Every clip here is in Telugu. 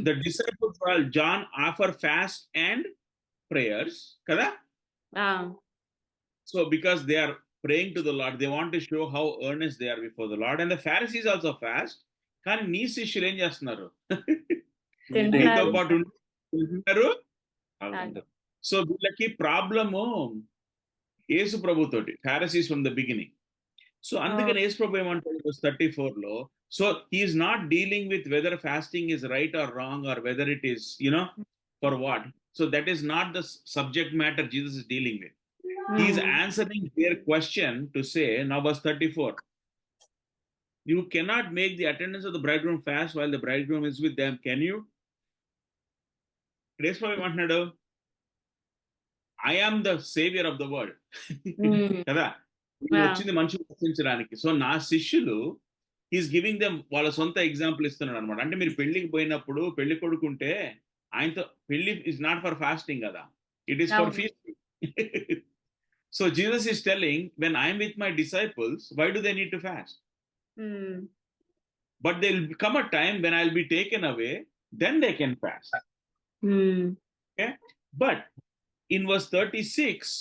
The disciples while John offer fast and prayers kada. So because they are praying to the Lord, they want to show how earnest they are before the Lord. And the Pharisees also fast. కానీ నీ శిష్యులు ఏం చేస్తున్నారు? నీతో పాటు ఉంటున్నారు. సో వీళ్ళకి ప్రాబ్లము యేసు ప్రభుతోటి, Pharisees from the beginning. So అందుకని యేసు ప్రభు ఏమంటాడు 34 లో, so he's not dealing with whether fasting is right or wrong or whether it is for what. So that is not the subject matter Jesus is dealing with. He is answering their question to say, now verse 34, you cannot make the attendance of the bridegroom fast while the bridegroom is with them, can you? యేసు ప్రభు ఏమంటున్నాడు? I am the savior of the world. కదా, వచ్చింది మనుషులు రక్షించడానికి. సో నా శిష్యులు, హీస్ గివింగ్ దెమ్ వాళ్ళ సొంత ఎగ్జాంపుల్ ఇస్తున్నాడు అనమాట. అంటే మీరు పెళ్లికి పోయినప్పుడు పెళ్లి కొడుకుంటే ఆయనతో పెళ్లి ఇస్ నాట్ ఫర్ ఫాస్టింగ్ కదా, it is for feasting. So Jesus is telling, when I am with my disciples, why do they need to fast? But there will come a time when I will be taken away, then they can fast. Okay? But in verse 36,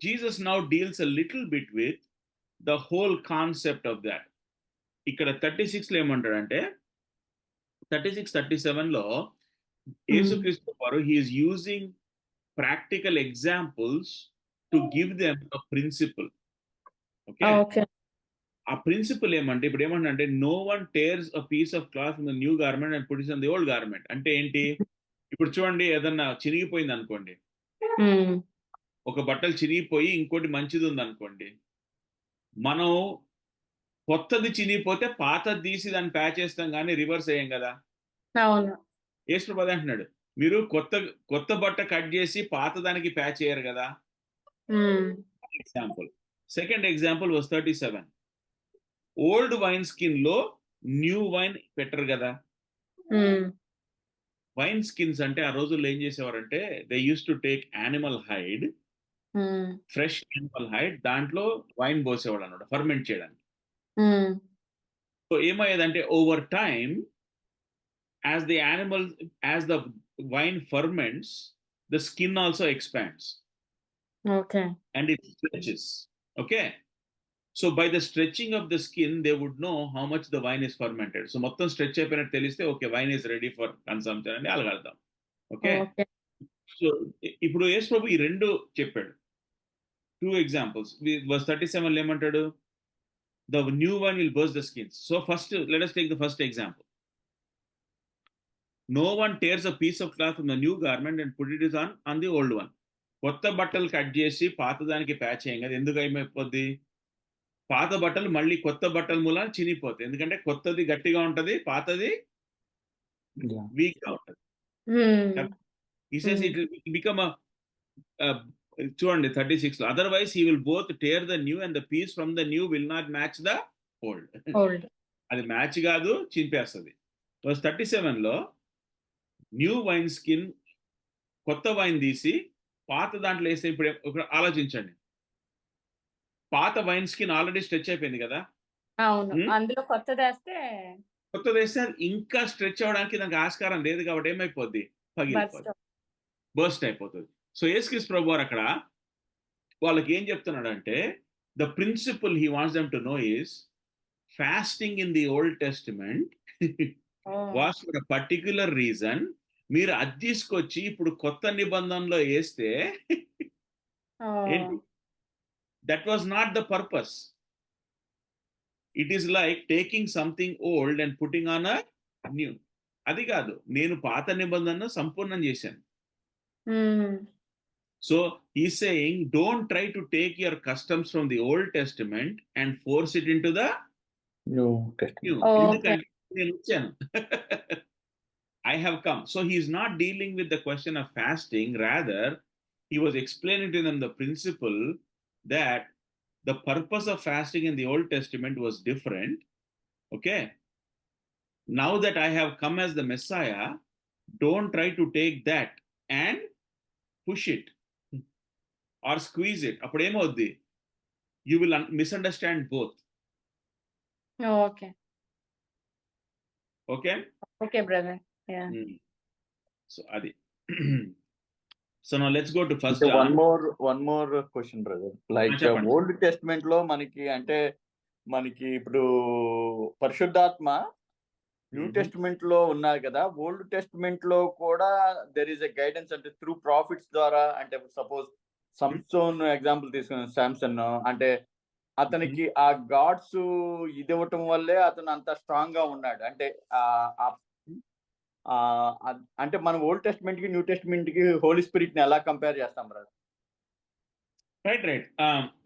Jesus now deals a little bit with the whole concept of that. ఇక్కడ 36 లో ఏమంటాడంటే 36, 37 లో యేసుక్రీస్తు వారు he is using practical examples to give them a principle. Okay. ఆ ప్రిన్సిపల్ ఏమంటే ఇప్పుడు ఏమంటే no one tears a piece of cloth from the new garment and puts it on the old garment. అంటే ఏంటి? ఇప్పుడు చూడండి, ఏదన్నా చినిగిపోయింది అనుకోండి, ఒక బట్టలు చినిగిపోయి ఇంకోటి మంచిది ఉంది అనుకోండి, మనం కొత్తది చినిగిపోతే పాతది తీసి దాన్ని ప్యాచ్ చేస్తాం కానీ రివర్స్ అయ్యాం కదా. యేసు ప్రభు అంటున్నాడు, మీరు కొత్త బట్ట కట్ చేసి పాత దానికి ప్యాచ్ చేయరు కదా. Example, second example was 37. Old wine skin లో న్యూ వైన్ పెట్టరు కదా. వైన్ స్కిన్స్ అంటే ఆ రోజుల్లో ఏం చేసేవారంటే, they use to take animal hide, fresh animal hide, దాంట్లో వైన్ పోసేవాడు అన్నమాట ఫర్మెంట్ చేయడానికి. సో ఏమయ్యేదంటే over time as the wine ferments, the skin also expands. Okay. And it stretches. Okay. So by the stretching of the skin, they would know how much the wine is fermented. So మొత్తం స్ట్రెచ్ అయిపోయినట్టు తెలిస్తే okay wine is ready for consumption అని అలగడతాం. ఓకే. సో ఇప్పుడు యేసు ప్రభు ఈ రెండు చెప్పాడు, 2 examples. Verse 37 లో ఏమంటాడు? The new wine will burst the skins. So first, let us take the first example. No one tears a piece of cloth from the new garment and put it on the old one. కొత్త బట్టలు కట్ చేసి పాత దానికి ప్యాచ్ చేయం కదా. ఎందుకు ఏమైపోద్ది? పాత బట్టలు మళ్ళీ కొత్త బట్టల మూలాన చినిగిపోతాయి. ఎందుకంటే కొత్తది గట్టిగా ఉంటది, పాతది వీక్ గా ఉంటది. He says it will become చూడండి 36 లో, otherwise he will both tear the new and the piece from the new will not match the old. అది మ్యాచ్ కాదు, చింపేస్తుంది. Verse 37 లో న్యూ వైన్ స్కిన్, కొత్త వైన్ తీసి పాత దాంట్లో వేస్తే, ఇప్పుడు ఆలోచించండి, పాత వైన్ స్కిన్ ఆల్రెడీ స్ట్రెచ్ అయిపోయింది కదా. అందులో కొత్తది వేస్తే ఇంకా స్ట్రెచ్ అవడానికి దానికి ఆస్కారం లేదు కాబట్టి ఏమైపోద్ది? పగిలిపోద్ది, బర్స్ట్ అయిపోతుంది. సో యేసుక్రీస్తు ప్రభు వారు అక్కడ వాళ్ళకి ఏం చెప్తున్నాడంటే, the principle he wants them to know is, fasting in the Old Testament was for a particular reason. మీరు అది తీసుకొచ్చి ఇప్పుడు కొత్త నిబంధనలో వేస్తే ఏంటి? That was not the purpose. It is like taking something old and putting on a new. అది కాదు, నేను పాత నిబంధనను సంపూర్ణం చేశాను. So he's saying, don't try to take your customs from the Old Testament and force it into the New Testament. ఎందుకంటే నేను వచ్చాను. I have come. So he is not dealing with the question of fasting. Rather, he was explaining to them the principle that the purpose of fasting in the Old Testament was different. Okay. Now that I have come as the Messiah, don't try to take that and push it or squeeze it. అప్పుడు ఏమవుద్ది? You will misunderstand both. Okay. Okay? Okay, brother. Yeah. So అది. So now let's go to first one John. More question brother. Like చెప్పండి. ఓల్డ్ టెస్ట్మెంట్ లో మనకి ఇప్పుడు పరిశుద్ధాత్మ న్యూ టెస్ట్మెంట్ లో ఉన్నారు కదా, ఓల్డ్ టెస్ట్మెంట్ లో కూడా దెర్ ఈస్ ఎ గైడెన్స్ అంటే త్రూ ప్రాఫిట్స్ ద్వారా. అంటే సపోజ్ సంసోన్ ఎగ్జాంపుల్ తీసుకున్నాం, శాంసన్ అంటే అతనికి ఆ గాడ్స్ ఇది ఇవ్వటం వల్లే అతను అంత స్ట్రాంగ్ గా ఉన్నాడు. అంటే అంటే మనం ఓల్డ్ టెస్ట్మెంట్ కి న్యూ టెస్ట్మెంట్ కి హోలీ స్పిరిట్ ని ఎలా కంపేర్ చేస్తాం బ్రదర్? రైట్.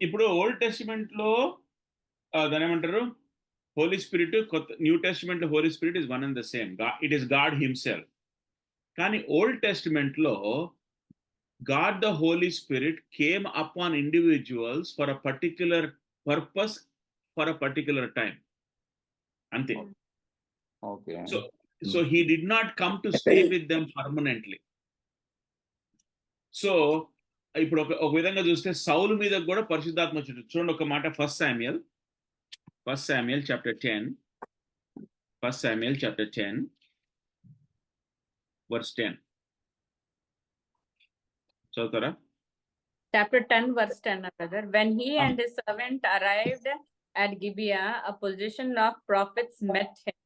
ఇప్పుడు ఓల్డ్ టెస్టిమెంట్ లో దాని ఏమంటారు, హోలీ స్పిరిట్. కొత్త న్యూ టెస్టిమెంట్ లో holy spirit is one and the same. It is God himself. కానీ ఓల్డ్ టెస్టిమెంట్ లో God the Holi spirit came upon individuals for a particular purpose for a particular time, అంతే. Okay. So he did not come to stay with them permanently. So ఇప్పుడు ఒక విధంగా చూస్తే సౌలు మీద కూడా పరిశుద్ధాత్మ వచ్చింది. చూడండి ఒక మాట, ఫస్ట్ శామ్యూయల్ చాప్టర్ 10 verse 10 చదువుతారా? Chapter 10 verse 10, brother. When he and his servant arrived at Gibeah, a position of prophets met him.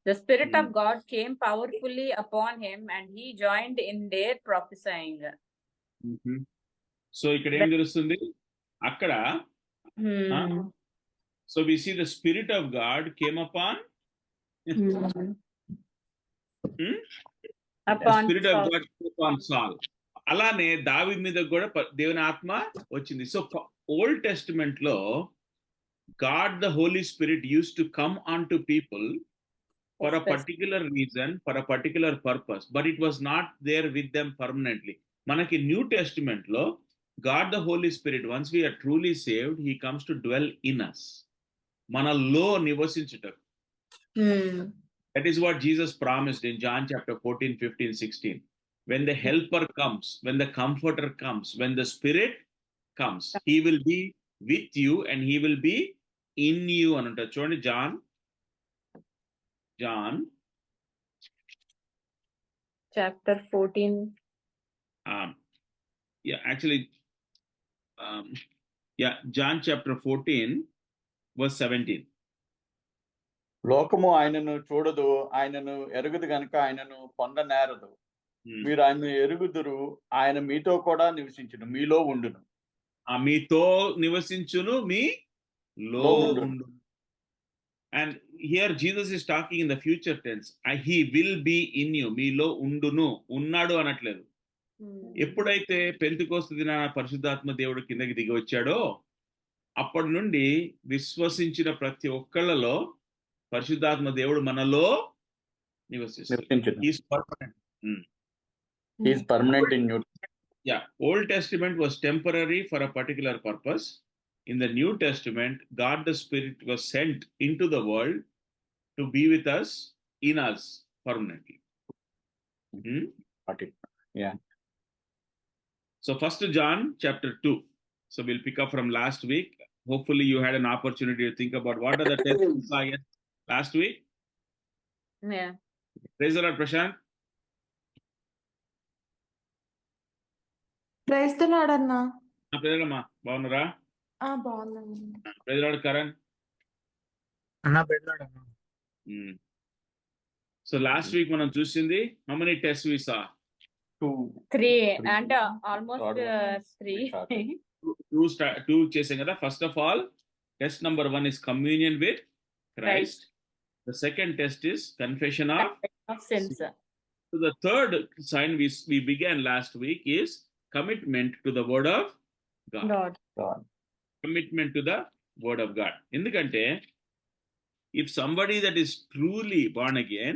The Spirit of God came powerfully upon him, and he joined in their prophesying. So ఇక్కడ ఏం తెలుస్తుంది అక్కడ? So we see the Spirit of God came upon Spirit of God came upon Saul. అలానే దావీదు మీద కూడా దేవుని ఆత్మ వచ్చింది. సో ఓల్డ్ టెస్టిమెంట్ లో God the Holi Spirit use to come on to people for a particular reason, for a particular purpose, but it was not there with them permanently. Manaki New Testament lo God the Holy Spirit, once we are truly saved, he comes to dwell in us. Manalo nivasinchutak. That is what Jesus promised in John chapter 14, 15, 16. When the helper comes, when the comforter comes, when the Spirit comes, he will be with you and he will be in you ananta. Chudandi John chapter 14. John chapter 14 verse 17. లోకము ఆయనను చూడదు, ఆయనను ఎరుగుదు గనుక ఆయనను పొందనేరదు. మీరు ఆయనను ఎరుగుదురు, ఆయన మీతో కూడా నివసించును, మీలో ఉండును. మీతో నివసించును, మీలో ఉండును. And here Jesus is talking in the future tense. He will be in you. మీలో ఉండును, ఉన్నాడు అనట్లేదు. ఎప్పుడైతే పెంతెకోస్తు దినాన పరిశుద్ధాత్మ దేవుడు కిందకి దిగి వచ్చాడో అప్పటి నుండి విశ్వసించిన ప్రతి ఒక్కళ్ళలో పరిశుద్ధాత్మ దేవుడు మనలో నివసిస్తాడు. He is permanent in you. Yeah, Old Testament was temporary for a particular purpose. In the New Testament, God the Spirit was sent into the world to be with us, in us, permanently. Yeah. So first John chapter 2. So we'll pick up from last week. Hopefully you had an opportunity to think about what are the tests we saw last week. Yeah. Praise the Lord, Prashant. Praise the Lord, Anna. Praise the Lord, ma. బాగున్నారా? బాగున్నాను. Praise the Lord, Karan. అన్నా praise the Lord, అన్నా. So last week మనం చూసింది, how many tests we saw? 3 and almost 3. Two చేసాం కదా. First of all, test number 1 is communion with Christ. The second test is confession of sins. So the third sign we began last week is commitment to the word of God. Commitment to the word of God. ఎందుకంటే if somebody that is truly born again,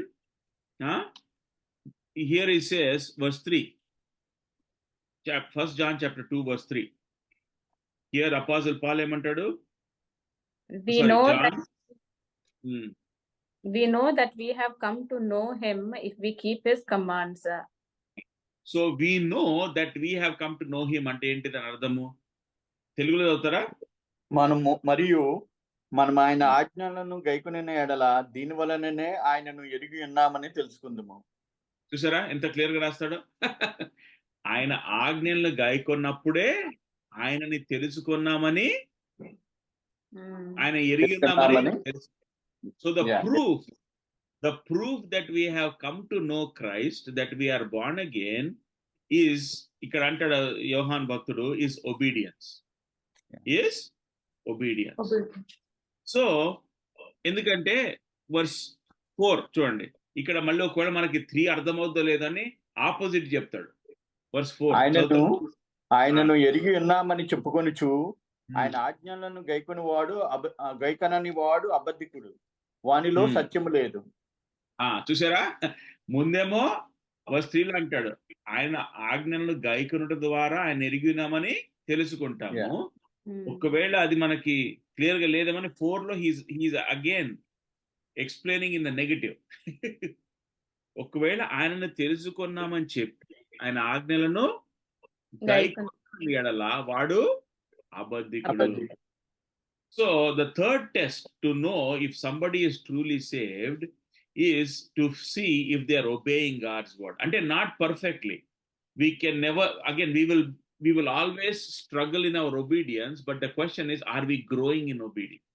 here he says verse 3, First John chapter 2 verse 3. Here Apostle Paul ఏమంటాడు? We know that we have come to know him if we keep his commands. So we know that we have come to know him అంటే ఏంటి దాని అర్థము? తెలుగులో చదువుతారా? మనం ఆయన ఆజ్ఞలను గైకొనిన ఎడల దీని వలననే ఆయనను ఎరిగి ఉన్నామని తెలుసుకుందాము. చూసారా ఎంత క్లియర్ గా రాస్తాడో. ఆయన ఆజ్ఞలను గాయకొన్నప్పుడే ఆయనని తెలుసుకున్నామని, ఆయన ఎరిగినామని తెలుసు. So the proof that we have come to know Christ, that we are born again, is ఇక్కడ అంటాడు యోహాన్ భక్తుడు, is obedience. సో ఎందుకంటే వర్స్ 4 చూడండి, ఇక్కడ మళ్ళీ ఒకవేళ మనకి 3 అర్థమవుతుందో లేదని ఆపోజిట్ చెప్తాడు. వర్స్ 4, ఆయనను ఎరిగి ఉన్నామని చెప్పుకొనుచు ఆయన ఆజ్ఞలను గైకొనని వాడు అబద్ధికుడు, వానిలో సత్యము లేదు. చూసారా, ముందేమో వర్స్ 3 అంటాడు ఆయన ఆజ్ఞలను గైకొనుట ద్వారా ఆయన ఎరిగి ఉన్నామని తెలుసుకుంటాము. ఒకవేళ అది మనకి క్లియర్ గా లేదేమని 4 లో he's again explaining in the negative. ఒకవేళ ఆయనను తెలుసుకున్నామని చెప్పి ఆయన ఆజ్ఞలను ఎడల వాడు అబద్ధికుడు. So the third test to know if somebody is truly saved is to see if they are obeying God's word. అంటే not perfectly. We can never, again, we will always struggle in our obedience, but the question is, are we growing in obedience?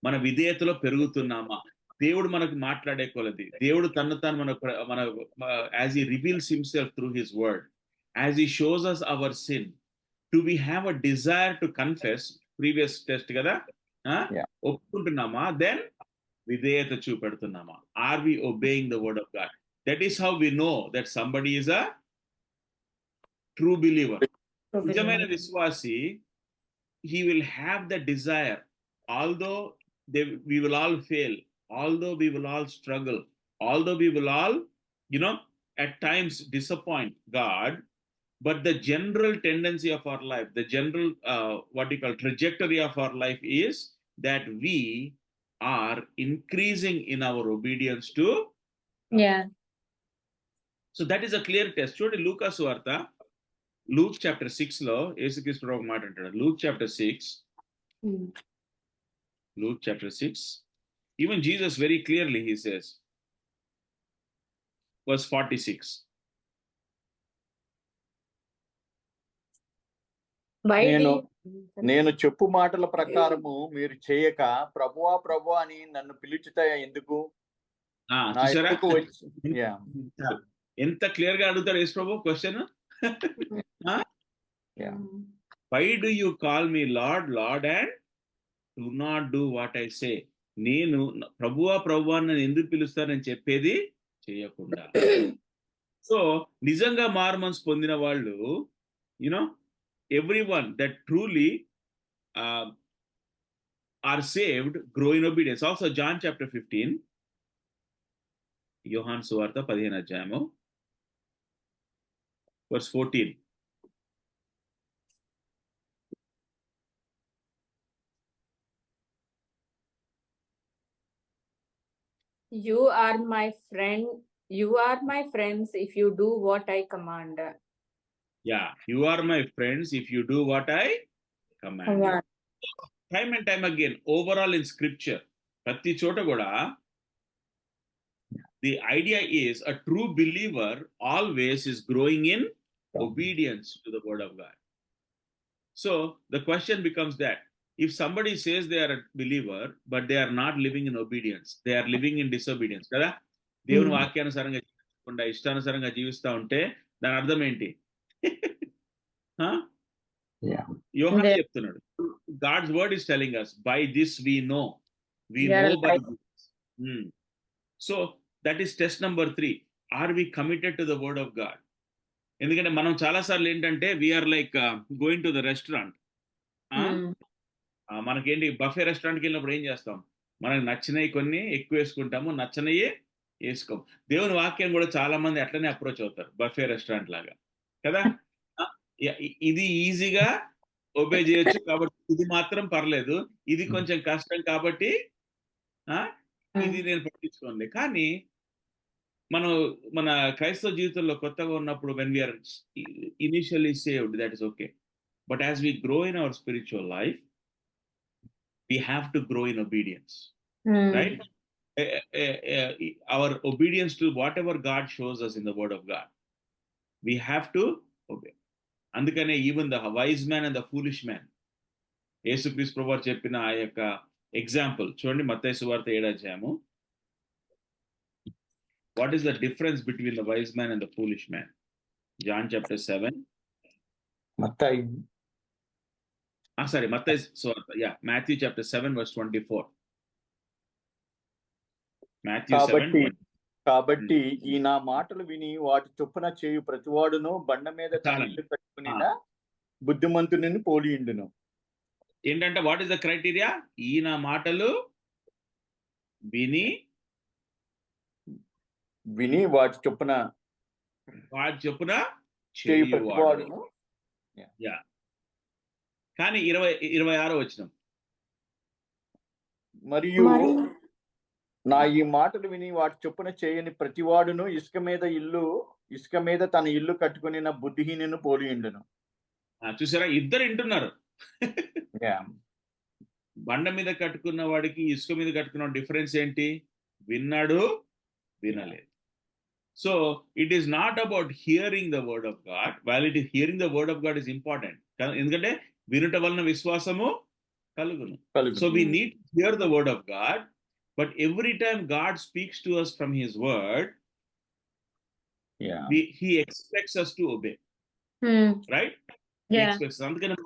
మన విధేయతలో పెరుగుతున్నామా? దేవుడు మనకు మాట్లాడే కొలది, దేవుడు తను మన as he reveals himself through his word, as he shows us our sin, do we have a desire to confess? Previous test కదా, ఒప్పుకుంటున్నామా? Then విధేయత చూపెడుతున్నామా? Are we obeying the word of God? That is how we know that somebody is a true believer. నిజమైన విశ్వాసి, he will have the desire, although we will all fail, although we will all struggle, although we will all at times disappoint God, but the general tendency of our life, the general what you call trajectory of our life is that we are increasing in our obedience to. So that is a clear test. చూడండి లూకా సువార్త, Luke chapter 6 లో యేసుక్రీస్తు ప్రభువు మాట అంటాడు. Luke chapter 6, even Jesus very clearly he says, verse 46, నేను చెప్పు మాటల ప్రకారము మీరు చేయక ప్రభువా ప్రభువా అని నన్ను పిలుచుట ఎందుకు? ఎంత క్లియర్ గా అడుగుతాడు యేసు ప్రభు question. Why do you call me lord lord and do not do what I say? నేను ప్రభువా ప్రభువా నన్ను ఎందుకు పిలుస్తానని చెప్పేది చేయకుండా. సో నిజంగా మారుమనసు పొందిన వాళ్ళు, everyone that truly are saved grow in obedience. Also John chapter 15, యోహాను సువార్త 15వ అధ్యాయము verse 14. You are my friends if you do what I command. Yeah, you are my friends if you do what I command. Time and time again, overall in scripture, ప్రతి చోట కూడా the idea is a true believer always is growing in obedience to the word of God. So the question becomes that if somebody says they are a believer but they are not living in obedience, they are living in disobedience కదా, దేవుని వాక్యానుసారంగా జీవించకుండా ఇష్టానుసారంగా జీవిస్తూ ఉంటే దాని అర్థం ఏంటి? యోహాను చెప్తున్నాడు, God's word is telling us, by this we know by this. So that is test number 3. Are we committed to the word of God? ఎందుకంటే మనం చాలా సార్లు ఏంటంటే we're like going to the restaurant. మనకేంటి బఫే రెస్టారెంట్కి వెళ్ళినప్పుడు ఏం చేస్తాం? మనకు నచ్చినవి కొన్ని ఎక్కువ వేసుకుంటాము, నచ్చనవి వేసుకోం. దేవుని వాక్యం కూడా చాలా మంది అట్లనే అప్రోచ్ అవుతారు, బఫే రెస్టారెంట్ లాగా కదా. ఇది ఈజీగా ఒబే చేయొచ్చు కాబట్టి ఇది మాత్రం పర్లేదు, ఇది కొంచెం కష్టం కాబట్టి ఇది నేను పట్టించుకోండి. కానీ మన క్రైస్తవ జీవితంలో కొత్తగా ఉన్నప్పుడు when we are initially saved, that is okay, but as we grow in our spiritual life we have to grow in obedience, right? our obedience to whatever God shows us in the word of God. We have to obey. అందుకనే even the wise man and the foolish man, యేసుక్రీస్తు ప్రభువు చెప్పిన ఆ యొక్క ఎగ్జాంపుల్ చూడండి, మత్తయి సువార్త 7వ అధ్యాయము. What is the difference between the wise man and the foolish man? John chapter 7. Mattayi Matthew suvarta. Yeah, Matthew chapter 7 verse 24. Matthew 7. కాబట్టి ఈ నా మాటలు విని వాటి చొప్పున చేయు ప్రతివాడును బండ మీద తన ఇల్లు కట్టుకుని బుద్ధిమంతుని పోలియుండును. ఏంటంటే వాట్ ఇస్ ద క్రైటీరియా? ఈ నా మాటలు విని వాటి చొప్పున చేయు ప్రతివాడును. కానీ 26వ వచనం, మరియు నా ఈ మాటలు విని వాటి చొప్పున చేయని ప్రతివాడును ఇసుక మీద తన ఇల్లు కట్టుకుని బుద్ధిహీనును పోలియుండును. చూసారా, ఇద్దరు వింటున్నారు. బండ మీద కట్టుకున్న వాడికి ఇసుక మీద కట్టుకున్న డిఫరెన్స్ ఏంటి? విన్నాడు, వినలేదు. So it is not about hearing the word of God. While it is hearing the word of God is important. ఎందుకంటే వినుట వలన విశ్వాసము కలుగును. So we need to hear the word of God. But every time God speaks to us from His word, He expects us to obey. Right? He expects. అందుకని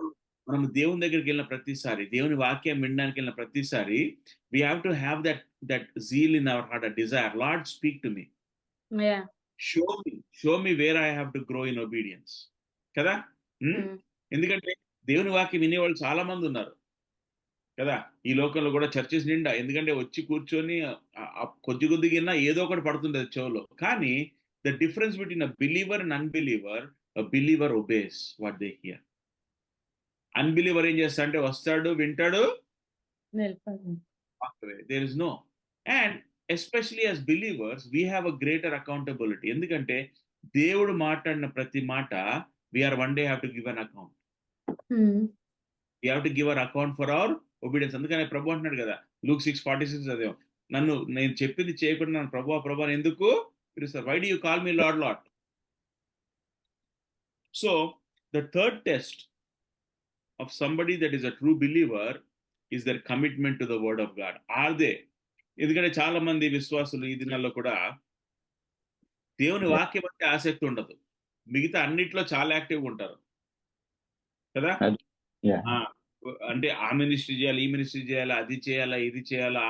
మనం దేవుని దగ్గరికి వెళ్ళిన ప్రతిసారి, దేవుని వాక్యం వినడానికి వెళ్ళిన ప్రతిసారి, we have to have that zeal in our heart, a desire. Lord, speak to me. Show me where I have to grow in obedience. కదా? ఎందుకంటే దేవుని వాక్యం వినేవాళ్ళు చాలా మంది ఉన్నారు కదా ఈ లోకంలో కూడా, చర్చెస్ నిండా. ఎందుకంటే వచ్చి కూర్చొని కొద్దిగా ఏదో ఒకటి పడుతుంటది చెవులో. కానీ the difference between a believer and unbeliever, a believer obeys what they hear. Unbeliever ఏం చేస్తా అంటే వస్తాడు, వింటాడు, there is no. And especially as believers we have a greater accountability. ఎందుకంటే దేవుడు మాట్లాడిన ప్రతి మాట we're one day have to give an account. We have to give an account for our obedience. అందుకనే ప్రభు అంటున్నాడు కదా, Luke 6:46 అదేమో, నేను చెప్పింది చేయకుండా నన్ను ప్రభు ఎందుకు పిలుస్తారు? Why do you call me lord Lord? So the third test of somebody that is a true believer is their commitment to the word of God. Are they? ఎందుకంటే చాలా మంది విశ్వాసులు ఈ దినాల్లో కూడా దేవుని వాక్యం అంటే ఆసక్తి ఉండదు, మిగతా అన్నిట్లో చాలా యాక్టివ్గా ఉంటారు కదా. అంటే ఆ మినిస్ట్రీ చేయాలి, ఈ మినిస్ట్రీ చేయాలి, అది చేయాలా, ఇది చేయాలా,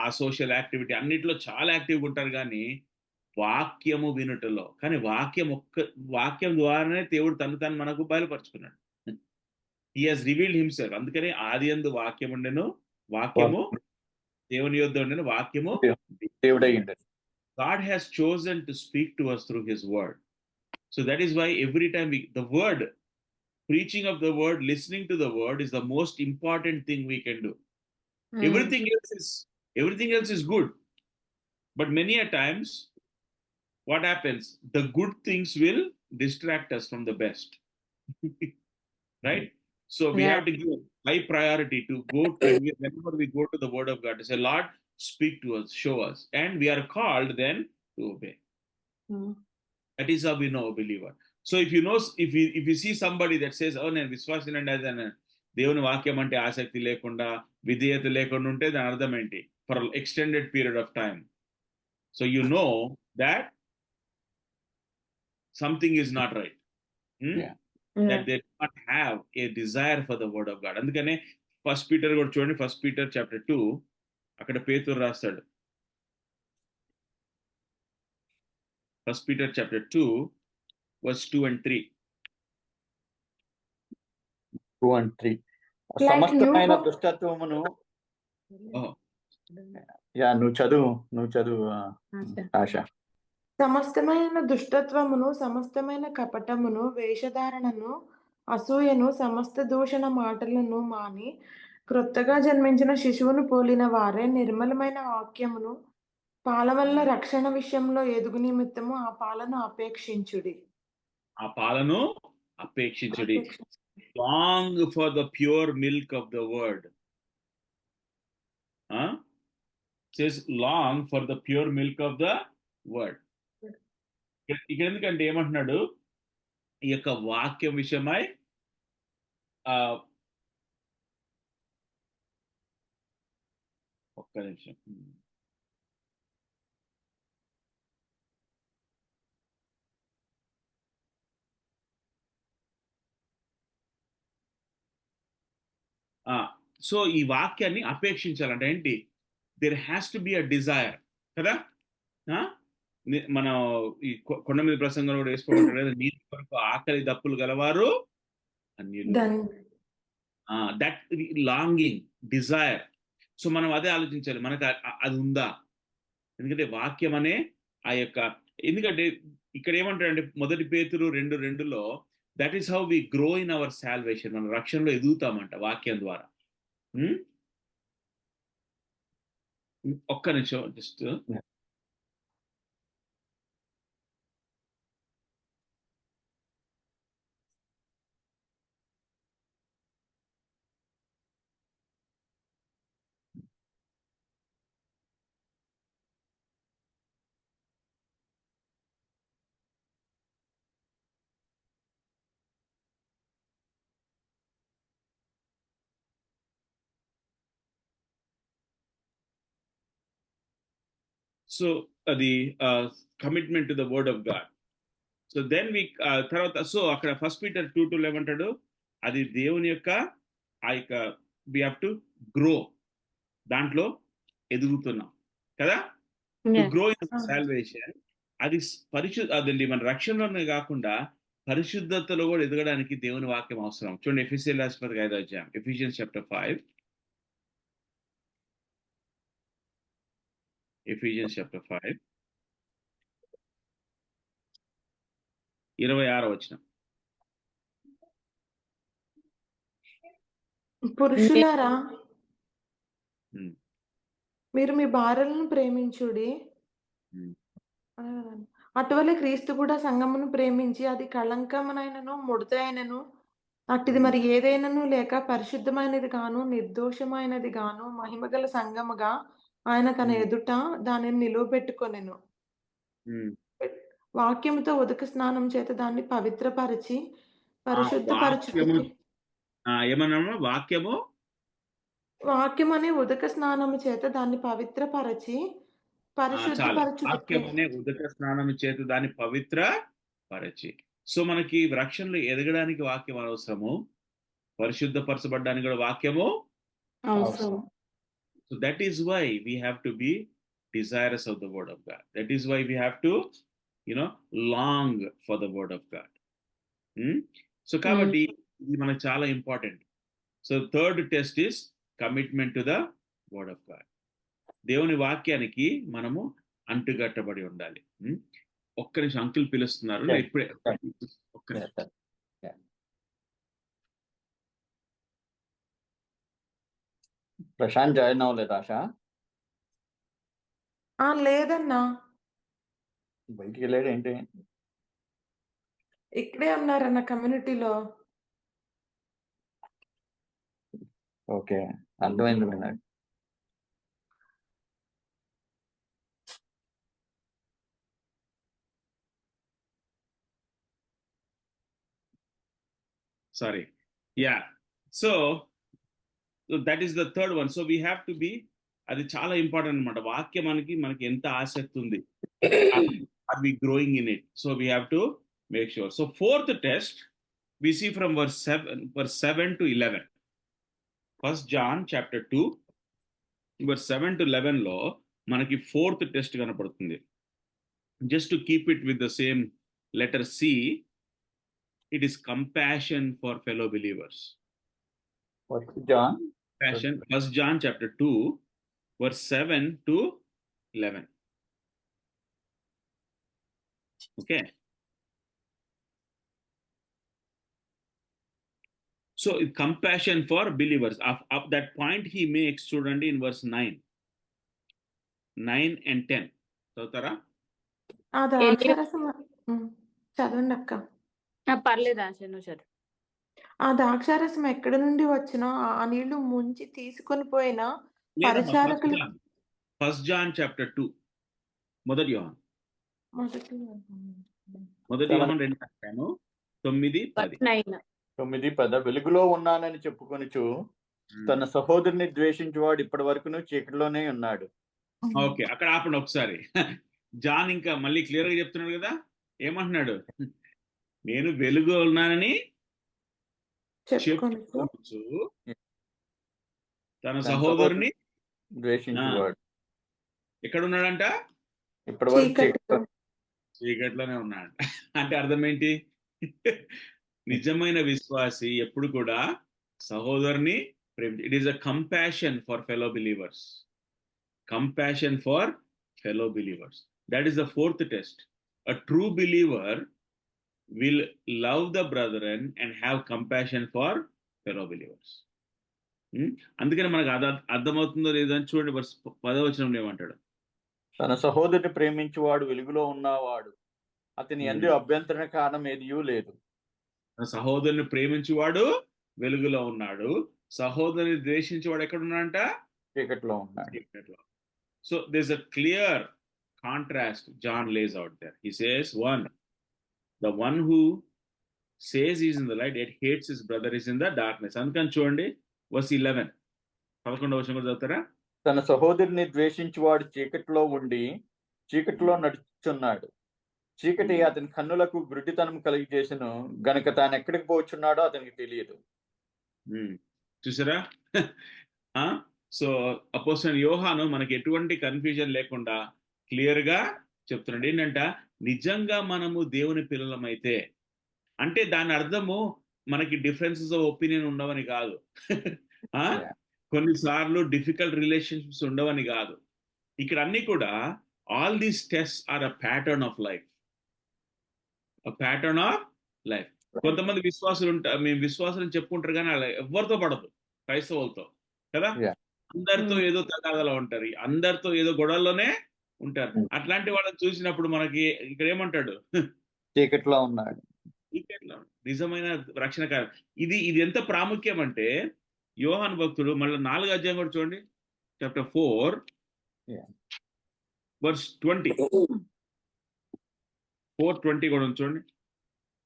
ఆ సోషల్ యాక్టివిటీ అన్నిట్లో చాలా యాక్టివ్గా ఉంటారు. కానీ వాక్యము వినుటలో, కానీ వాక్యం ద్వారానే దేవుడు తను మనకు బయలుపరుచుకున్నాడు. He has revealed himself. అందుకనే ఆది యందు వాక్యం ఉండెను, వాక్యము దేవుని యొద్ద ఉండెను, వాక్యము దేవుడై ఉండెను. God has chosen to speak to us through His word. So that is why every time the word, preaching of the word, listening to the word is the most important thing we can do. Everything else is good, but many a times what happens, the good things will distract us from the best. Right? So we have to give high priority to go to, whenever we go to the word of God, to say, Lord, speak to us, show us, and we are called then to obey. That is how we know a believer. So if you see somebody that says, oh, నేను విశ్వాసం అంటే దేవుని వాక్యం అంటే ఆసక్తి లేకుండా, విధేయత లేకుండా ఉంటే దాని అర్థం ఏంటి? For extended period of time. So you know that something is not right. That they do not have a desire for the word of God. అందుకనే ఫస్ట్ పీటర్ కూడా చూడండి, ఫస్ట్ పీటర్ చాప్టర్ 2 అక్కడ పేతురు రాస్తాడు. First Peter chapter 2 verse 2 and 3. 2 and 3. సమస్తమైన దుష్టత్వమును, నువ్వు చదువు ఆశ. సమస్తమైన దుష్టత్వమును, సమస్తమైన కపటమును, వేషధారణను, అసూయను, సమస్త దూషణ మాటలను మాని క్రొత్తగా జన్మించిన శిశువును పోలిన వారే నిర్మలమైన వాక్యమును పాల వల్ల రక్షణ విషయంలో ఎదుగు నిమిత్తము ఆ పాలను అపేక్షించుడి. Long for the pure milk of the word. says long for the pure milk of the word. ఇక్కడ ఎందుకంటే ఏమంటున్నాడు, ఈ యొక్క వాక్యం విషయమై ఒక్క నిమిషం. సో ఈ వాక్యాన్ని అపేక్షించాలంటే ఏంటి, there has to be a desire కదా. మనం ఈ కొండ మీద ప్రసంగం కూడా వేసుకోమంటారు కదా, నీటి కొరకు ఆకలి దప్పులు గలవారు దట్ లాంగింగ్ డిజైర్. సో మనం అదే ఆలోచించాలి, మనకు అది ఉందా. ఎందుకంటే వాక్యం అనే ఆ యొక్క, ఎందుకంటే ఇక్కడ ఏమంటాడంటే 1 పేతురు 2:2లో that is how we grow in our salvation. మన రక్షణలో ఎదుగుతామంట వాక్యం ద్వారా. ఒక్క నిమిషం జస్ట్. సో అది commitment to the word of God. So then we తర్వాత సో అక్కడ 1 Peter 2:2 ఏమంటాడు, అది దేవుని యొక్క ఆ యొక్క వి హావ్ టు గ్రో, దాంట్లో ఎదుగుతున్నాం కదా. గ్రో ఇన్ సాల్వేషన్, అది అదండి మన రక్షణలోనే కాకుండా పరిశుద్ధతలో కూడా ఎదగడానికి దేవుని వాక్యం అవసరం. చూడండి ఎఫెసీయుల రాసిన పత్రిక 5వ అధ్యాయం, ఎఫిషియన్స్ చాప్టర్ 5, ఎఫిషియన్స్ చాప్టర్ 5 26వ వచనం. పురుషులారా మీరు మీ భార్యలను ప్రేమించుడి, అటువలే క్రీస్తు కూడా సంఘమును ప్రేమించి అది కళంకమునైనను ముడత అయినను అట్టిది మరి ఏదైనాను లేక పరిశుద్ధమైనది గాను నిర్దోషమైనది గాను మహిమగల సంఘముగా ఆయన తన ఎదుట దానిని నిలువబెట్టుకొనెను. వాక్యముతో ఉదక స్నానం చేత దాన్ని పవిత్రపరిచి పరిశుద్ధపరచుటకు. ఏమన్నా వాక్యం అనే ఉదక స్నానము చేత దాన్ని పవిత్రపరచి ఉదక స్నానం చేత దాన్ని పవిత్రపరచి. సో మనకి రక్షణలో ఎదగడానికి వాక్యం అవసరము, పరిశుద్ధపరచబడ్డానికి కూడా వాక్యము అవసరం. So that is why we have to be desirous of the word of God. That is why we have to, long for the word of God. So kabatti ఇది మనకు చాలా important. So third test is commitment to the word of God. దేవుని వాక్యానికి మనము అంటుగట్టబడి ఉండాలి. ఒక్క నిమిషం, అంకుల్ పిలుస్తున్నారు ఇప్పుడే. ఒక్క నిమిషం. ప్రశాంత్ జాయిన్ అవ్వలేదు ఆశ? లేదన్నా, బయటికి వెళ్ళాడు ఏంటి? ఇక్కడే ఉన్నారన్న కమ్యూనిటీలో. ఓకే, అర్థమైంది madam. Sorry. Yeah. So that is the third one. So we have to be, అది చాలా ఇంపార్టెంట్ అన్నమాట. వాక్యానికి మనకి ఎంత ఆసక్తి ఉంది, are we growing in it? So we have to make sure. So fourth test we see from verse 7 to 11. 1 John chapter 2 verse 7 to 11 లో మనకి ఫోర్త్ టెస్ట్ కనపడుతుంది. Just to keep it with the same letter C, it is compassion for fellow believers. 1 John? Compassion. 1 John chapter 2 verse 7 to 11. Okay. So compassion for believers. Up that point he makes, student, in verse 9 and 10. చదువుతారా? చదవండి అక్క. పర్లేదు ఆశ, నువ్వు చదువు. ఆ ద్రాక్షారసం ఎక్కడి నుండి వచ్చినా ఆ నీళ్లు ముంచి తీసుకొని పోయిన పరిచారకులు 1 John chapter 2. మొదటి యోహాను. మొదటి యోహాను 2:9-10. 9. వెలుగులో ఉన్నానని చెప్పుకొనుచు తన సహోదరుని ద్వేషించువాడు ఇప్పటి వరకును చీకటిలోనే ఉన్నాడు. ఓకే, అక్కడ ఆపండి ఒకసారి. జాన్ ఇంకా మళ్ళీ క్లియర్ గా చెప్తున్నాడు కదా, ఏమంటున్నాడు? నేను వెలుగు ఉన్నానని చెప్పుకొనుచు తన సహోదరుని ద్వేషించువాడు ఎక్కడ ఉన్నాడంట? ఇప్పటి వరకు చీకట్లోనే ఉన్నాడు. అంటే అర్థం ఏంటి? నిజమైన విశ్వాసి ఎప్పుడు కూడా సహోదరుని ప్రేమ. It is a compassion for fellow believers. Compassion for fellow believers. That is the fourth test. A true believer will love the brethren and have compassion for fellow believers. అందుకని మనకు అర్థమవుతుందో లేదో అని చూడండి, 10వ వచనంలో ఏమంటాడు? తన సహోదరుని ప్రేమించువాడు వెలుగులో ఉన్నవాడు, అతని యందు అభ్యంతర కారణం ఏదియూ లేదు. తన సహోదరుని ప్రేమించువాడు వెలుగులో ఉన్నాడు, సహోదరుని ద్వేషించేవాడు ఎక్కడ ఉన్నాడంట? చీకట్లో ఉన్నాడు. So there's a clear contrast John lays out there. He says, the one who says he's in the light yet hates his brother is in the darkness. Andukani చూడండి verse 11. 11వ వచనం కూడా చదువుతారా? తన సహోదరుని ద్వేషించువాడు చీకటిలో ఉండి చీకటిలో నడుచున్నాడు. చీకటి అతని కన్నులకు గుడ్డితనం కలిగజేసెను గనుక తాను ఎక్కడికి పోచున్నాడో అతనికి తెలియదు. చూసారా? సో అపోస్తలుడైన యోహాను మనకి ఎటువంటి కన్ఫ్యూజన్ లేకుండా క్లియర్ గా చెప్తున్నాడు. ఏంటంట, నిజంగా మనము దేవుని పిల్లలమైతే అంటే దాని అర్థము మనకి డిఫరెన్సెస్ ఆఫ్ ఒపీనియన్ ఉండవని కాదు. కొన్నిసార్లు డిఫికల్ట్ రిలేషన్షిప్స్ ఉండవని కాదు. ఇక్కడ అన్ని కూడా all these tests are a pattern of life. కొంతమంది విశ్వాసులు ఉంటారు, మేము విశ్వాసం చెప్పుకుంటారు కానీ అలా ఎవరితో పడదు, క్రైస్తవులతో కదా. అందరితో ఏదో తగాదాలో ఉంటారు, అందరితో ఏదో గొడవల్లోనే ఉంటారు. అట్లాంటి వాళ్ళని చూసినప్పుడు మనకి ఇక్కడ ఏమంటాడు? చీకట్లో ఉన్నాడు. నిజమైన రక్షణ కారణం ఇది ఎంత ప్రాముఖ్యం అంటే, యోహాను భక్తుడు మళ్ళీ 4వ అధ్యాయం కూడా చూడండి, చాప్టర్ 4 verse 20. 4:20 కూడా చూడండి.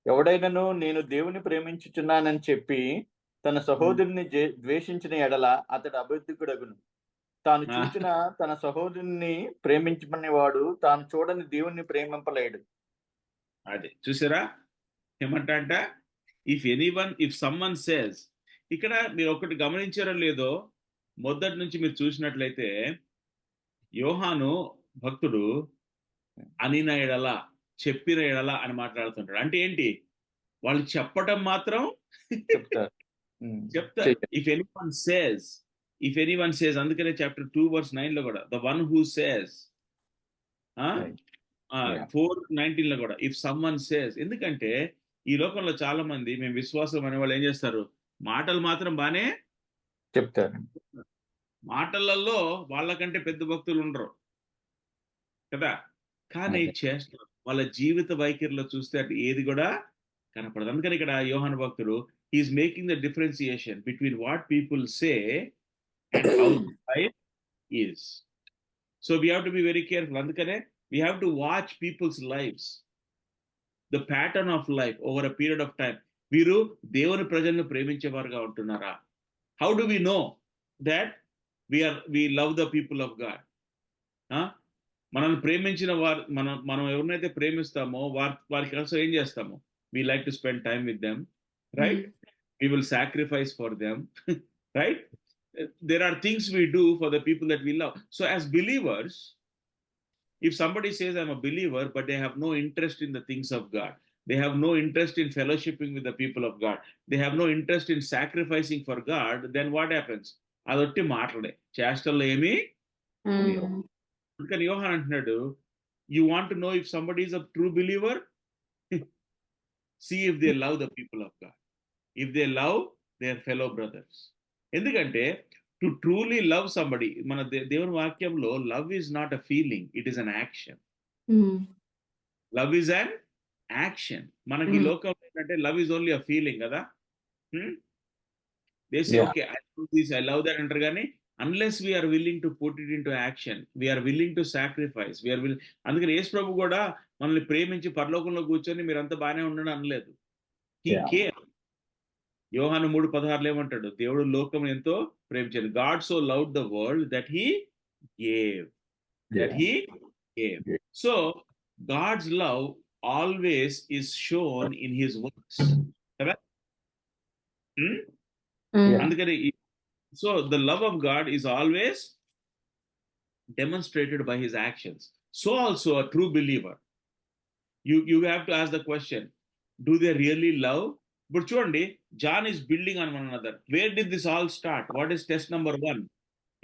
ఎవడైనను నేను దేవుని ప్రేమించుచున్నానని చెప్పి తన సహోదరుని ద్వేషించిన ఎడల అతడు అబద్ధికుడగును. తాను చూసిన తన సహోదరుని ప్రేమించమని వాడు తాను చూడని దేవుణ్ణి ప్రేమింపలేడు. అదే చూసారా ఏమంట? ఇఫ్ సమ్వన్ సేస్, ఇక్కడ మీరు ఒకటి గమనించారో లేదో, మొదటి నుంచి మీరు చూసినట్లయితే యోహాను భక్తుడు అనిన ఎడల, చెప్పిన ఎడల అని మాట్లాడుతుంటాడు. అంటే ఏంటి? వాళ్ళు చెప్పటం మాత్రం చెప్తారు. ఇఫ్ ఎనీవన్ సేస్, అందుకనే చాప్టర్ 2 verse 9 లో కూడా the one who says, 4:19 లో కూడా ఇఫ్ సమ్వన్ సేస్. ఎందుకంటే ఈ లోకంలో చాలా మంది మేము విశ్వాసం అనే వాళ్ళు ఏం చేస్తారు, మాటలు మాత్రం బానే చెప్తారు, మాటలలో వాళ్ళకంటే పెద్ద భక్తులు ఉండరు కదా, కానీ చేస్తారు. వాళ్ళ జీవిత వైఖరిలో చూస్తే అది ఏది కూడా కనపడదు. అందుకని ఇక్కడ యోహాను భక్తుడు is making the differentiation between what people say and how life is. So we have to be very careful. అందుకనే we have to watch people's lifes, the pattern of life over a period of time. వీరు దేవుని ప్రజలను ప్రేమించేవారుగా ఉంటున్నారా? How do we know that we love the people of God? మనల్ని ప్రేమించిన వారు, మనం ఎవరినైతే ప్రేమిస్తామో వారికి కోసం ఏం చేస్తాము? We like to spend time with them, right? We will sacrifice for them, right? There are things we do for the people that we love. So as believers, if somebody says I'm a believer but they have no interest in the things of God, they have no interest in fellowshipping with the people of God, they have no interest in sacrificing for God, then what happens? అదొట్టి మాటలే, చేష్టల్లో ఏమి. అందుకని యోహాన్ అంటున్నాడు, you want to know if somebody is a true believer, see if they love the people of God, if they love their fellow brothers. ఎందుకంటే టు ట్రూలీ లవ్ సంబడి, మన దేవుని వాక్యంలో love is not a feeling, it is an action. Love is an action. మనకి ఈ లోకంలో ఏంటంటే love is only a feeling కదా. They say, okay, I love this, I love that అంటారు, కానీ unless we are willing to put it into action, we are willing to sacrifice, we are willing. అందుకని యేసు ప్రభు కూడా మనల్ని ప్రేమించి పరలోకంలో కూర్చొని మీరంతా బాగానే ఉండడం అనలేదు. He came. యోహాను 3:16 ఏమంటాడు? దేవుడు లోకం ఎంతో ప్రేమించాడు. God so loved the world that he gave. So God's love always is shown in his works. అందుకని so the love of God is always demonstrated by his actions. So also a true believer, you have to ask the question, do they really love? But చూడండి, John is building on one another. Where did this all start? What is test number 1?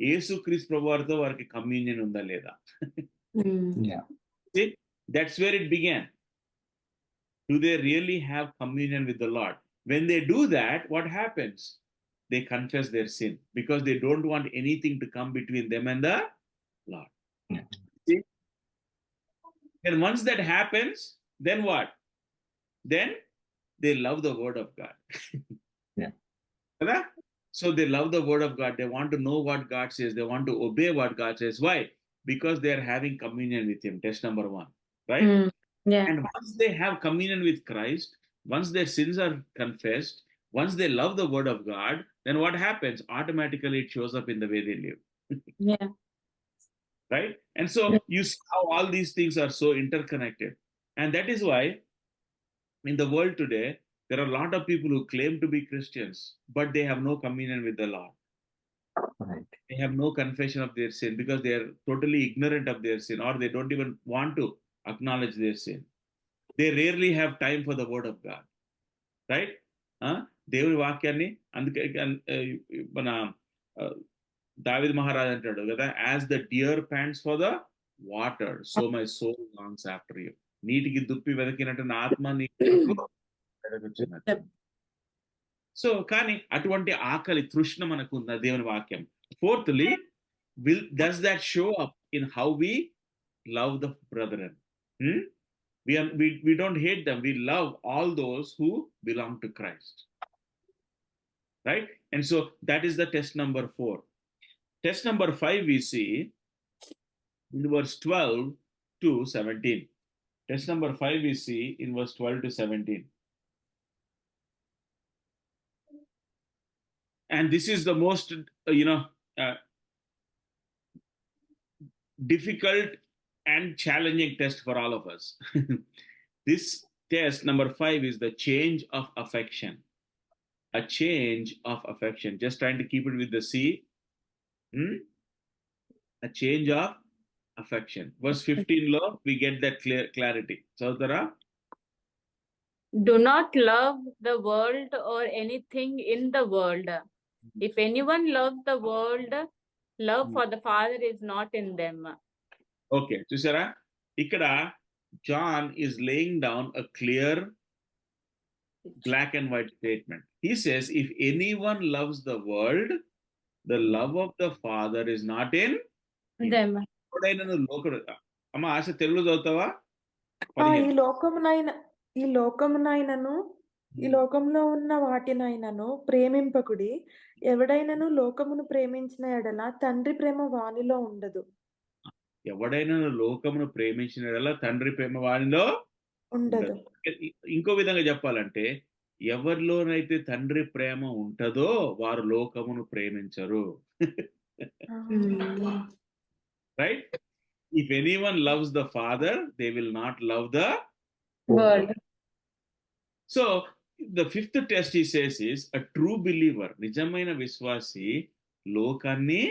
యేసు క్రీస్తు ప్రభువారితో వారికి కమ్యూనియన్ ఉందా లేదా? See, that's where it began. Do they really have communion with the Lord? When they do that, what happens? They confess their sin because they don't want anything to come between them and the Lord. See? And once that happens, then what? Then they love the word of God. So they love the word of God. They want to know what God says. They want to obey what God says. Why? Because they are having communion with him. Test number 1. Right? And once they have communion with Christ, once their sins are confessed, once they love the word of God, then what happens? Automatically it shows up in the way they live. Right? And so you see how all these things are so interconnected. And that is why in the world today, there are a lot of people who claim to be Christians, but they have no communion with the Lord. Right. They have no confession of their sin because they are totally ignorant of their sin, or they don't even want to acknowledge their sin. They rarely have time for the word of God. Right? దేవుని వాక్యాన్ని అందుకే మన దావీదు మహారాజ్ అంటాడు కదా, as the deer pants for the water, so my soul longs after you. నీటికి దుప్పి వెతికినట్టు నా ఆత్మ సో కానీ అటువంటి ఆకలి తృష్ణ మనకు ఉందా దేవుని వాక్యం? Fourthly, does that show up in how we love the brethren? We don't hate them, we love all those who belong to Christ. Right? And so that is the test number 4. Test number 5 we see in verse 12 to 17. Test number 5 we see in verse 12 to 17. And this is the most, difficult and challenging test for all of us. This test, number 5, is the change of affection. A change of affection. Just trying to keep it with the C. A change of affection. Verse 15 lo, we get that clarity. Saudara? Do not love the world or anything in the world. If anyone loves the world, love for the Father is not in them. Okay, చూసారా, ఇక్కడ John is laying down a clear black and white statement. He says, if anyone loves the world, the love of the Father is not in them. అమ్మ ఆశ తెలుగు చదువుతావా? ఈ లోకమునైనను ఈ లోకంలో ఉన్న వాటినైనను ప్రేమింపకుడి. ఎవడైనను లోకమును ప్రేమించిన ఎడల తండ్రి ప్రేమ వానిలో ఉండదు. ఎవడైనా లోకమును ప్రేమించిన ఎడల తండ్రి ప్రేమ వానిలో ఉండదు. ఇంకో విధంగా చెప్పాలంటే, ఎవరిలోనైతే తండ్రి ప్రేమ ఉంటదో వారు లోకమును ప్రేమించరు. Right? If anyone loves the Father, they will not love the world. So the 5th test he says is, a true believer, నిజమైన విశ్వాసి లోకాన్ని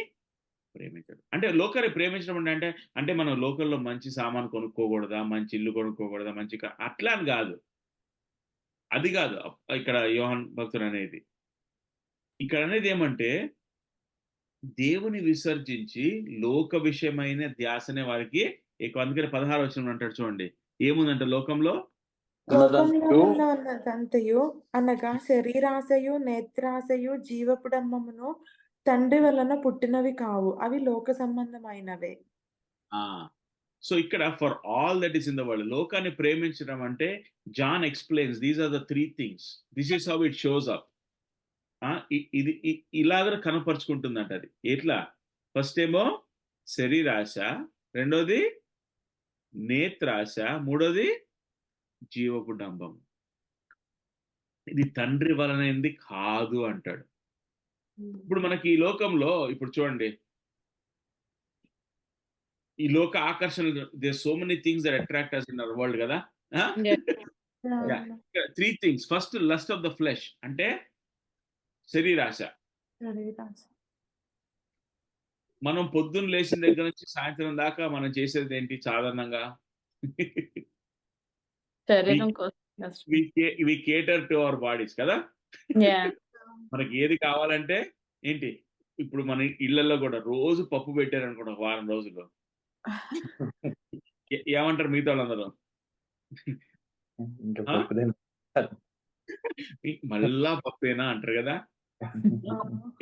ప్రేమించడు. అంటే లోకాన్ని ప్రేమించడం అంటే అంటే మనం లోకల్లో మంచి సామాను కొనుక్కోకూడదా, మంచి ఇల్లు కొనుక్కోకూడదా, మంచి అట్లా అని కాదు. అది కాదు ఇక్కడ యోహాన్ భక్తుడు అనేది. ఇక్కడ అనేది ఏమంటే, దేవుని విసర్జించి లోక విషయమైన ధ్యాసనే వారికి ఎక్కువ. అందుకని 16 వచనం అంటాడు చూడండి, ఏముందంటే లోకంలో ఉన్నదంతయు అనగా శరీరాశయు, నేత్రాశయు, జీవపుడమ్మమును తండ్రి వలన పుట్టినవి కావు, అవి లోక సంబంధమైనవే. సో ఇక్కడ for all that is in the world, లోకాన్ని ప్రేమించడం అంటే John explains these are the 3 things. This is how it shows up. ఇది ఇలాగ కనపరుచుకుంటుందంట. అది ఎట్లా ఫస్ట్ ఏమో శరీరాశ, రెండోది నేత్రాశ, మూడోది జీవపు డంబం. ఇది తండ్రి వలనైంది కాదు అంటాడు. ఇప్పుడు మనకి ఈ లోకంలో ఇప్పుడు చూడండి, ఈ లోక ఆకర్షణ, there so many things that attract us in our world కదా. Yeah. 3 things. First lust of the flesh అంటే శరీరాశ. మనం పొద్దున్న లేచిన దగ్గర నుంచి సాయంత్రం దాకా మనం చేసేది ఏంటి సాధారణంగా? శరీరం కోసం. వి కేటర్ టు అవర్ బాడీస్ కదా. Yeah. మనకి ఏది కావాలంటే ఏంటి, ఇప్పుడు మన ఇళ్లలో కూడా రోజు పప్పు పెట్టారు అనుకోండి, వారం రోజులు ఏమంటారు మిగతా వాళ్ళందరూ? మళ్ళా పప్పేనా అంటారు కదా.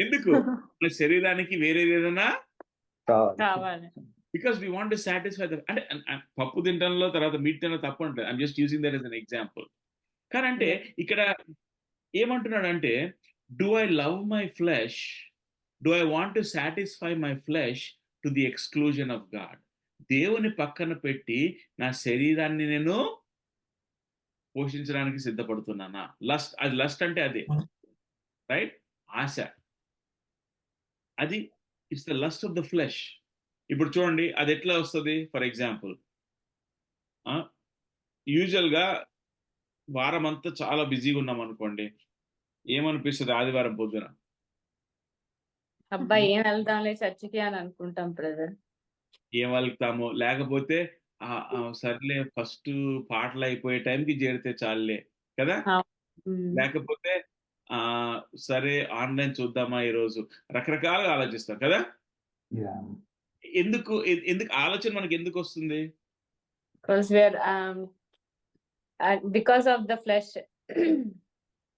ఎందుకు? మన శరీరానికి వేరేది ఏదైనా కావాలి. Because we want to satisfy the. అంటే పప్పు తినడంలో తర్వాత మీట్ తినడం తప్పు ఉంటుంది. I'm just using that as an example. కానీ అంటే ఇక్కడ ఏమంటున్నాడు అంటే, do I love my flesh, do I want to satisfy my flesh to the exclusion of God. దేవుని పక్కన పెట్టి నా శరీరాన్ని నేను పోషించడానికి సిద్ధపడుతున్నానా? లస్ట్, అది లస్ట్ అంటే అదే రైట్, ఆశ. అది it's the lust of the flesh. ఇప్పుడు చూడండి అది ఎట్లా వస్తుంది. ఫర్ ఎగ్జాంపుల్, యూజువల్గా వారం అంతా చాలా బిజీగా ఉన్నాం అనుకోండి, ఏమనిపిస్తుంది ఆదివారం పొద్దున? అబ్బాయి ఏం వెళ్దాంలే చర్చికి అని అనుకుంటాం బ్రదర్. ఏం వెళ్తాము, లేకపోతే సర్లే ఫస్ట్ పాటలు అయిపోయే టైంకి చేరితే చాలులే కదా. లేకపోతే సరే ఆన్లైన్ చూద్దామా ఈరోజు, రకరకాలుగా ఆలోచిస్తాం కదా. ఎందుకు ఆలోచన మనకి ఎందుకు వస్తుంది? Because of the flesh.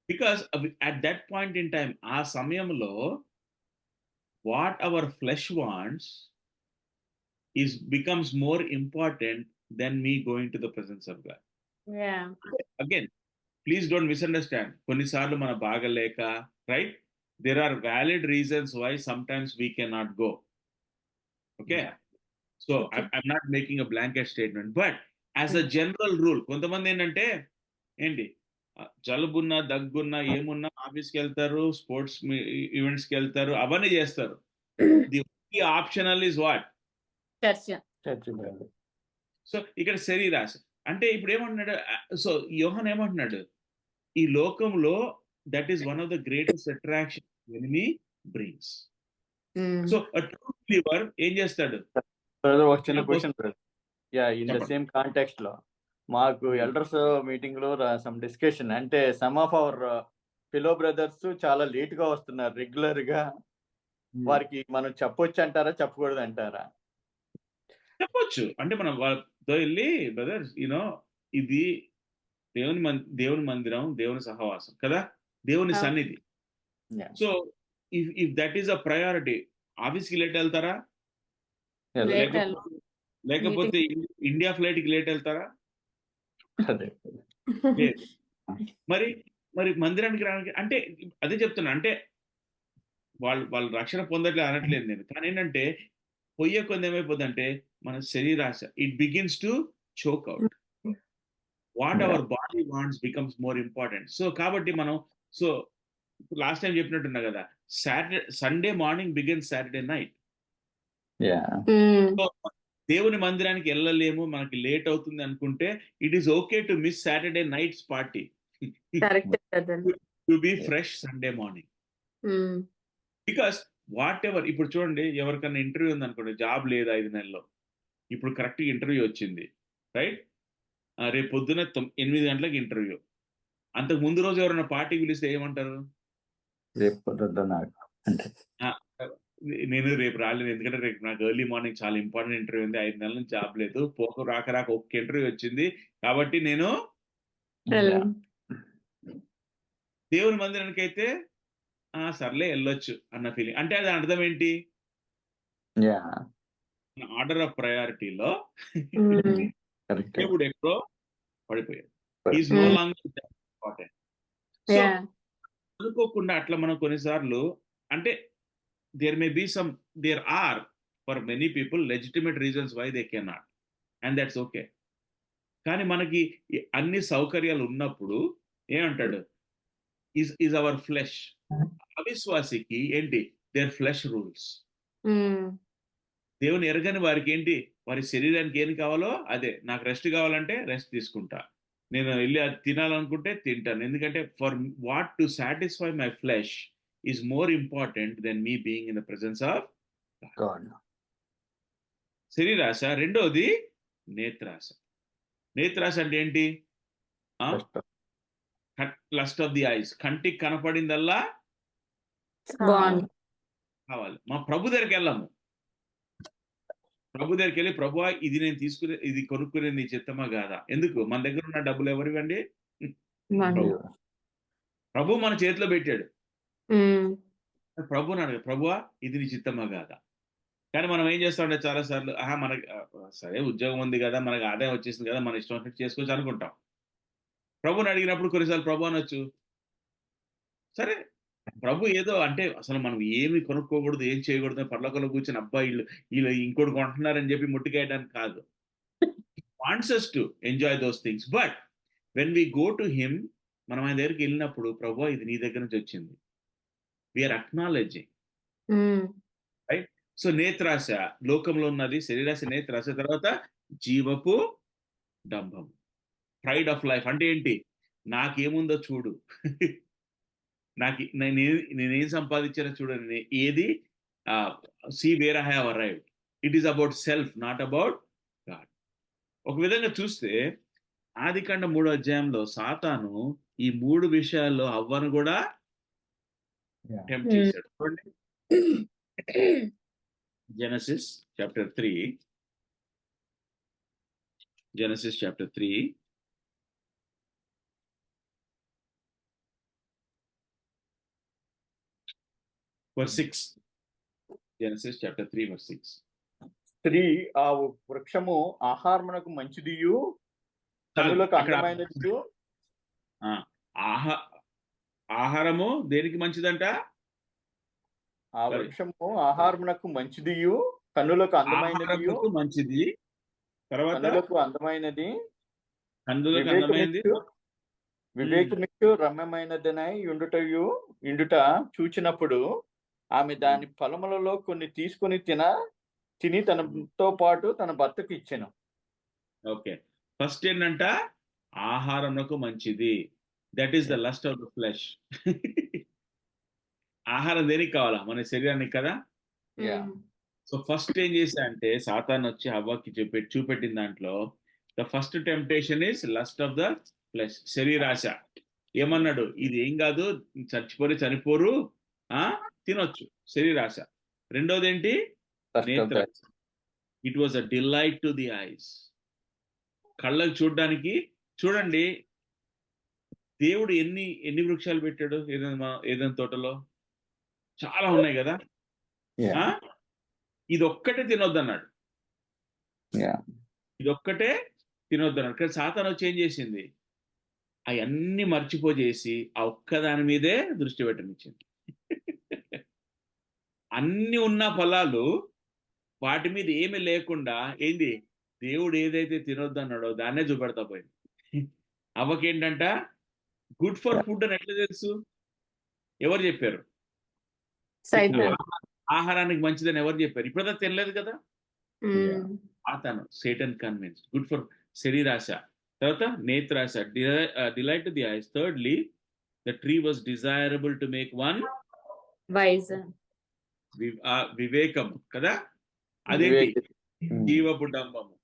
Because at that point in time, ఆ సమయంలో what our flesh wants becomes more important than me going to the presence of God. Yeah. Again, please don't misunderstand. కొన్నిసార్లు మన బాగలేక, right? There are valid reasons why sometimes we cannot go. Okay? So I'm not making a blanket statement, but as a general rule, కొంతమంది ఏంటంటే ఏంటి, జలుబున్నా దగ్గున్నా ఏమున్నా ఆఫీస్కి వెళ్తారు, స్పోర్ట్స్ ఈవెంట్స్కి వెళ్తారు, అవన్నీ చేస్తారు. The only optional is what? Church. So ఇక్కడ శరీరాశ అంటే ఇప్పుడు ఏమంటున్నాడు? సో యోహాన్ ఏమంటున్నాడు? ఈ లోకంలో that is one of the greatest attraction enemy brings. So true believer ఏం చేస్తాడు? ఒక చిన్న question brother. Yeah, in the same context లో మాకు ఎల్డర్స్ మీటింగ్ లో సమ్ డిస్కషన్, అంటే some of our fellow brothers చాలా లేట్ గా వస్తున్నారు రెగ్యులర్ గా. వారికి మనం చెప్పొచ్చు అంటారా, చెప్పకూడదు అంటారా? చెప్పొచ్చు. అంటే మనం వాళ్ళతో వెళ్ళి, బ్రదర్స్ యూనో ఇది దేవుని మందిరం, దేవుని సహవాసం కదా, దేవుని సన్నిధి. So if that is a priority, ఆఫీస్కి లేట్ వెళ్తారా? లేకపోతే ఇండియా ఫ్లైట్ కి లేట్ వెళ్తారా? మరి మందిరానికి రావడానికి అంటే అదే చెప్తున్నా. అంటే వాళ్ళు రక్షణ పొందట్లేదు అనట్లేదు నేను, కానీ ఏంటంటే పొయ్యే కొంత ఏమైపోద్ది అంటే మన శరీరాశ, it begins to choke out. What our body wants becomes more important. So కాబట్టి మనం, సో లాస్ట్ టైం చెప్పినట్టున్నా కదా, Sunday morning begins Saturday night. So దేవుని మందిరానికి వెళ్ళలేము, మనకి లేట్ అవుతుంది అనుకుంటే it is okay to miss Saturday nights party to be fresh Sunday morning. Because what ever, ఇప్పుడు చూడండి ఎవరికన్నా ఇంటర్వ్యూ ఉంది అనుకోండి, జాబ్ లేదు 5 నెలల్లో, ఇప్పుడు కరెక్ట్గా ఇంటర్వ్యూ వచ్చింది రైట్, రేపు పొద్దున 8 గంటలకు ఇంటర్వ్యూ. అంతకు ముందు రోజు ఎవరైనా పార్టీకి పిలిస్తే ఏమంటారు? నేను రేపు రాలేదు, ఎందుకంటే రేపు నాకు ఎర్లీ మార్నింగ్ చాలా ఇంపార్టెంట్ ఇంటర్వ్యూ ఉంది, 5 నెలల నుంచి జాబ్ లేదు, రాక ఒక్క ఇంటర్వ్యూ వచ్చింది కాబట్టి నేను. దేవుని మందిరానికి అయితే సర్లే వెళ్ళొచ్చు అన్న ఫీలింగ్. అంటే అది అర్థం ఏంటి? ఆర్డర్ ఆఫ్ ప్రయారిటీలో దేవుడు ఎక్కడో పడిపోయాడు. Is no longer important. So అనుకోకుండా అట్లా మనం కొన్నిసార్లు అంటే there are for many people legitimate reasons why they cannot, and that's okay. కానీ మనకి అన్ని సౌకర్యాలు ఉన్నప్పుడు ఏమంటాడు, is our flesh. అవిశ్వాసికి ఏంటి, దేర్ ఫ్లెష్ రూల్స్. దేవుని ఎరగని వారికి ఏంటి, వారి శరీరానికి ఏం కావాలో అదే. నాకు రెస్ట్ కావాలంటే రెస్ట్ తీసుకుంటా, నేను వెళ్ళి అది తినాలనుకుంటే తింటాను, ఎందుకంటే for what to satisfy my flesh is more important than me being in the presence of God. శరీరాశ. రెండోది నేత్రాశ. నేత్రాశ అంటే ఏంటి, లస్ట్ ఆఫ్ ది ఐస్. కంటికి కనపడిందల్లా కావాలి. మా ప్రభు దగ్గరికి వెళ్ళాము, ప్రభు దగ్గరికి వెళ్ళి, ప్రభువా ఇది నేను తీసుకునే, ఇది కొనుక్కునే నీ చిత్తమా కాదా? ఎందుకు? మన దగ్గర ఉన్న డబ్బులు ఎవరివండి? ప్రభు మన చేతిలో పెట్టాడు. ప్రభుని అడగ, ప్రభువా ఇది నీ చిత్తమా కాదా? కానీ మనం ఏం చేస్తామంటే చాలా సార్లు, మనకి సరే ఉద్యోగం ఉంది కదా, మనకి ఆదాయం వచ్చేసింది కదా, మన ఇష్టం వచ్చినట్టు చేసుకోవచ్చు అనుకుంటాం. ప్రభుని అడిగినప్పుడు కొన్నిసార్లు ప్రభు అనొచ్చు. సరే, ప్రభు ఏదో అంటే అసలు మనం ఏమి కొనుక్కోకూడదు, ఏం చేయకూడదు, పర్లోకంలో కూర్చొని అబ్బా వీళ్ళు ఇంకోటి కొంటున్నారని చెప్పి ముట్టుకేయడానికి కాదు. Wants us to enjoy those things. But when we go to him, మనం ఆయన దగ్గరికి వెళ్ళినప్పుడు, ప్రభు ఇది నీ దగ్గర నుంచి వచ్చింది, వీఆర్ అక్నాలెడ్జింగ్, రైట్? సో నేత్రాశ లోకంలో ఉన్నది, శరీరాశ, నేత్రాశ. తర్వాత జీవపు డంభం, ప్రైడ్ ఆఫ్ లైఫ్. అంటే ఏంటి, నాకేముందో చూడు, నేనేం సంపాదించానో చూడండి, ఏది see where I have arrived. It is about self, not about God. ఒక విధంగా చూస్తే ఆదికాండ 3వ అధ్యాయంలో సాతాను ఈ 3 విషయాల్లో అవ్వను కూడా టెంప్ట్ చేశాడు. చూడండి, Genesis chapter 3. Genesis chapter 3. Verse 6. Genesis chapter 3 verse 6. స్త్రీ ఆ వృక్షము ఆహారమునకు మంచిదియు కనులకు అందమైనదియు. ఆహారము దేనికి మంచిదంట? ఆ వృక్షము ఆహారమునకు మంచిదియు కన్నులకు అందమైనదియు. మంచిది. తర్వాత కన్నులకు అందమైనది, వివేకమిచ్చు రమ్యమైనదనై ఉండుట చూచినప్పుడు ఆమె దాని ఫలములలో కొన్ని తీసుకుని తిని తనతో పాటు తన భర్తకు ఇచ్చెను. ఓకే, ఫస్ట్ ఏంటంట, ఆహారమునకు మంచిది. That is the lust of the flesh. ఆహారం దేనికి కావాలా? మన శరీరానికి కదా. సో ఫస్ట్ ఏం చేశా అంటే, సాతాను వచ్చి హవ్వకి చూపెట్టిన దాంట్లో the first temptation is lust of the flesh, శరీరాశ. ఏమన్నాడు, ఇది ఏం కాదు, చనిపోరు, తినొచ్చు, శరీరాశ. రెండోది ఏంటి, నేత్రాశ. It was a delight to the ice. కళ్ళకు చూడడానికి. చూడండి, దేవుడు ఎన్ని వృక్షాలు పెట్టాడు ఏదైనా తోటలో? చాలా ఉన్నాయి కదా. ఇదొక్కటే తినొద్దన్నాడు, ఇదొక్కటే తినొద్దన్నాడు. కానీ సాతాను వచ్చి ఏం చేసింది, అవన్నీ మర్చిపోజేసి ఆ ఒక్కదాని మీదే దృష్టి పెట్టనిచ్చింది. అన్ని ఉన్న ఫలాలు వాటి మీద ఏమి లేకుండా ఏంది, దేవుడు ఏదైతే తినొద్దన్నాడో దాన్నే చూపెడతా పోయింది. అవ్వకేంటంట, గుడ్ ఫర్ ఫుడ్ అని ఎట్లా తెలుసు? ఎవరు చెప్పారు? ఆహారానికి మంచిదని ఎవరు చెప్పారు? ఇప్పుడైతే తినలేదు కదా. అతను సేటన్ కన్విన్స్. గుడ్ ఫర్ శరీరాశ. తర్వాత నేత్రాశ, delight to the eyes. Thirdly, the tree was desirable to make one wise. వివేకం కదా. అదేంటి, జీవపు డంబము,